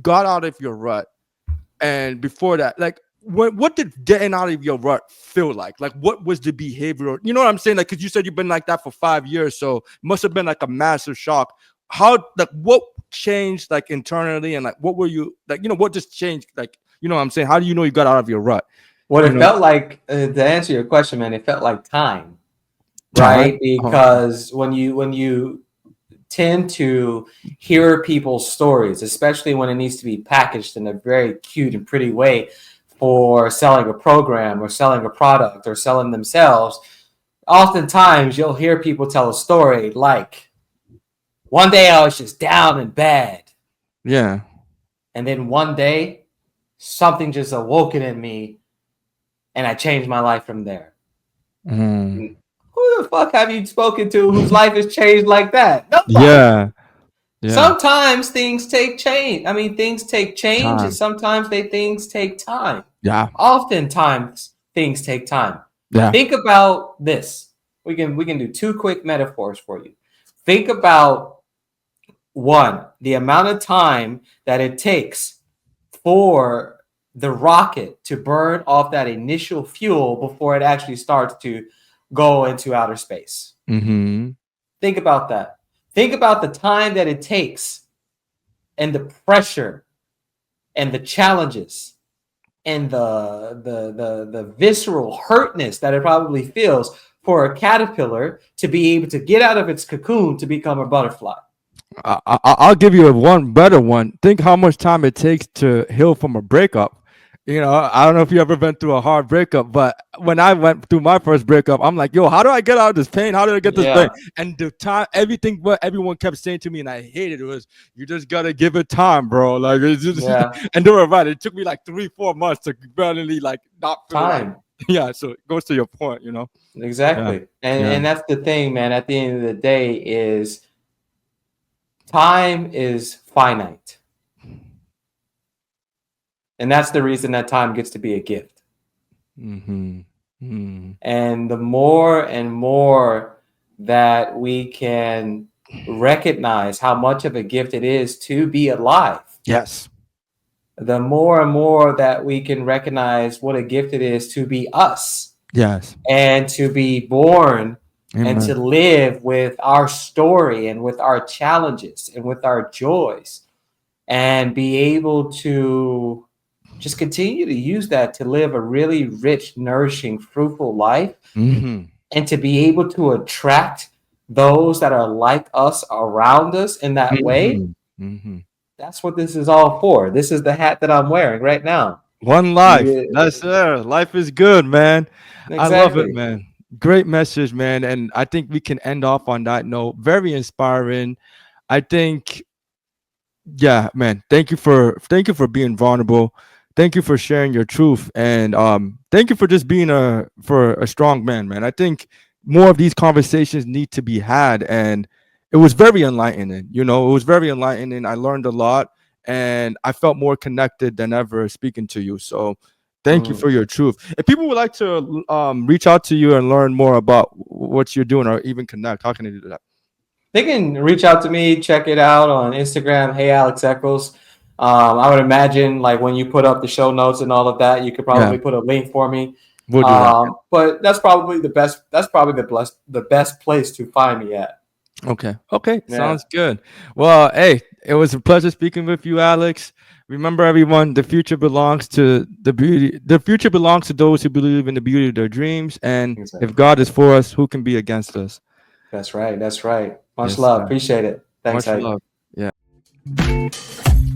S2: got out of your rut, and before that, like what did getting out of your rut feel like? Like what was the behavioral? You know what I'm saying? Like because you said you've been like that for 5 years, so it must have been like a massive shock. How like what changed like internally, and like what were you like? You know what just changed? Like you know what I'm saying? How do you know you got out of your rut?
S3: What it felt like, to answer your question, man, it felt like time, right? Because when you tend to hear people's stories, especially when it needs to be packaged in a very cute and pretty way for selling a program or selling a product or selling themselves, oftentimes you'll hear people tell a story like, one day I was just down and bad.
S2: Yeah.
S3: And then one day something just awoken in me, and I changed my life from there.
S2: Mm.
S3: Who the fuck have you spoken to whose life has changed like that? Nobody.
S2: Yeah.
S3: Sometimes things take change. I mean, things take change,
S2: time.
S3: And sometimes things take time.
S2: Yeah.
S3: Oftentimes things take time.
S2: Yeah.
S3: Think about this. We can do two quick metaphors for you. Think about one, the amount of time that it takes for the rocket to burn off that initial fuel before it actually starts to go into outer space.
S2: Mm-hmm.
S3: Think about that. Think about the time that it takes and the pressure and the challenges and the visceral hurtness that it probably feels for a caterpillar to be able to get out of its cocoon to become a butterfly.
S2: I'll give you one better one. Think how much time it takes to heal from a breakup. You know, I don't know if you ever been through a hard breakup, but when I went through my first breakup, I'm like, yo, how do I get out of this pain? How did I get this pain? And the time, everything what everyone kept saying to me, and I hated it, was you just gotta give it time, bro. Like it's just, and they were right. It took me like 3-4 months to barely like not feel
S3: time.
S2: Yeah, so it goes to your point, you know.
S3: Exactly. And that's the thing, man. At the end of the day, is time is finite. And that's the reason that time gets to be a gift.
S2: Mm-hmm. Mm-hmm.
S3: And the more and more that we can recognize how much of a gift it is to be alive.
S2: Yes.
S3: The more and more that we can recognize what a gift it is to be us.
S2: Yes.
S3: And to be born
S2: Amen.
S3: And to live with our story and with our challenges and with our joys, and be able to just continue to use that to live a really rich, nourishing, fruitful life.
S2: Mm-hmm.
S3: And to be able to attract those that are like us around us in that way.
S2: Mm-hmm.
S3: That's what this is all for. This is the hat that I'm wearing right now.
S2: One life. That's there. Life is good, man. Exactly. I love it, man. Great message, man. And I think we can end off on that note. Very inspiring. I think, yeah, man. Thank you for being vulnerable. Thank you for sharing your truth, and thank you for just being a strong man. I think more of these conversations need to be had, and it was very enlightening. You know, it was very enlightening. I learned a lot, and I felt more connected than ever speaking to you. So thank you for your truth. If people would like to reach out to you and learn more about what you're doing, or even connect, how can they do that?
S3: They can reach out to me, check it out on Instagram. Hey, Alex Echols. I would imagine like when you put up the show notes and all of that, you could probably
S2: Yeah,
S3: put a link for me.
S2: we'll do that.
S3: But that's probably the best. That's probably the best place to find me at.
S2: Okay. Okay.
S3: Yeah.
S2: Sounds good. Well, hey, it was a pleasure speaking with you, Alex. Remember, everyone, the future belongs to the beauty. The future belongs to those who believe in the beauty of their dreams. And if
S3: Exactly.
S2: God is for us, who can be against us?
S3: That's right. That's right. Much
S2: Yes,
S3: love.
S2: sir.
S3: Appreciate it. Thanks,
S2: Much
S3: Ike.
S2: love. Yeah.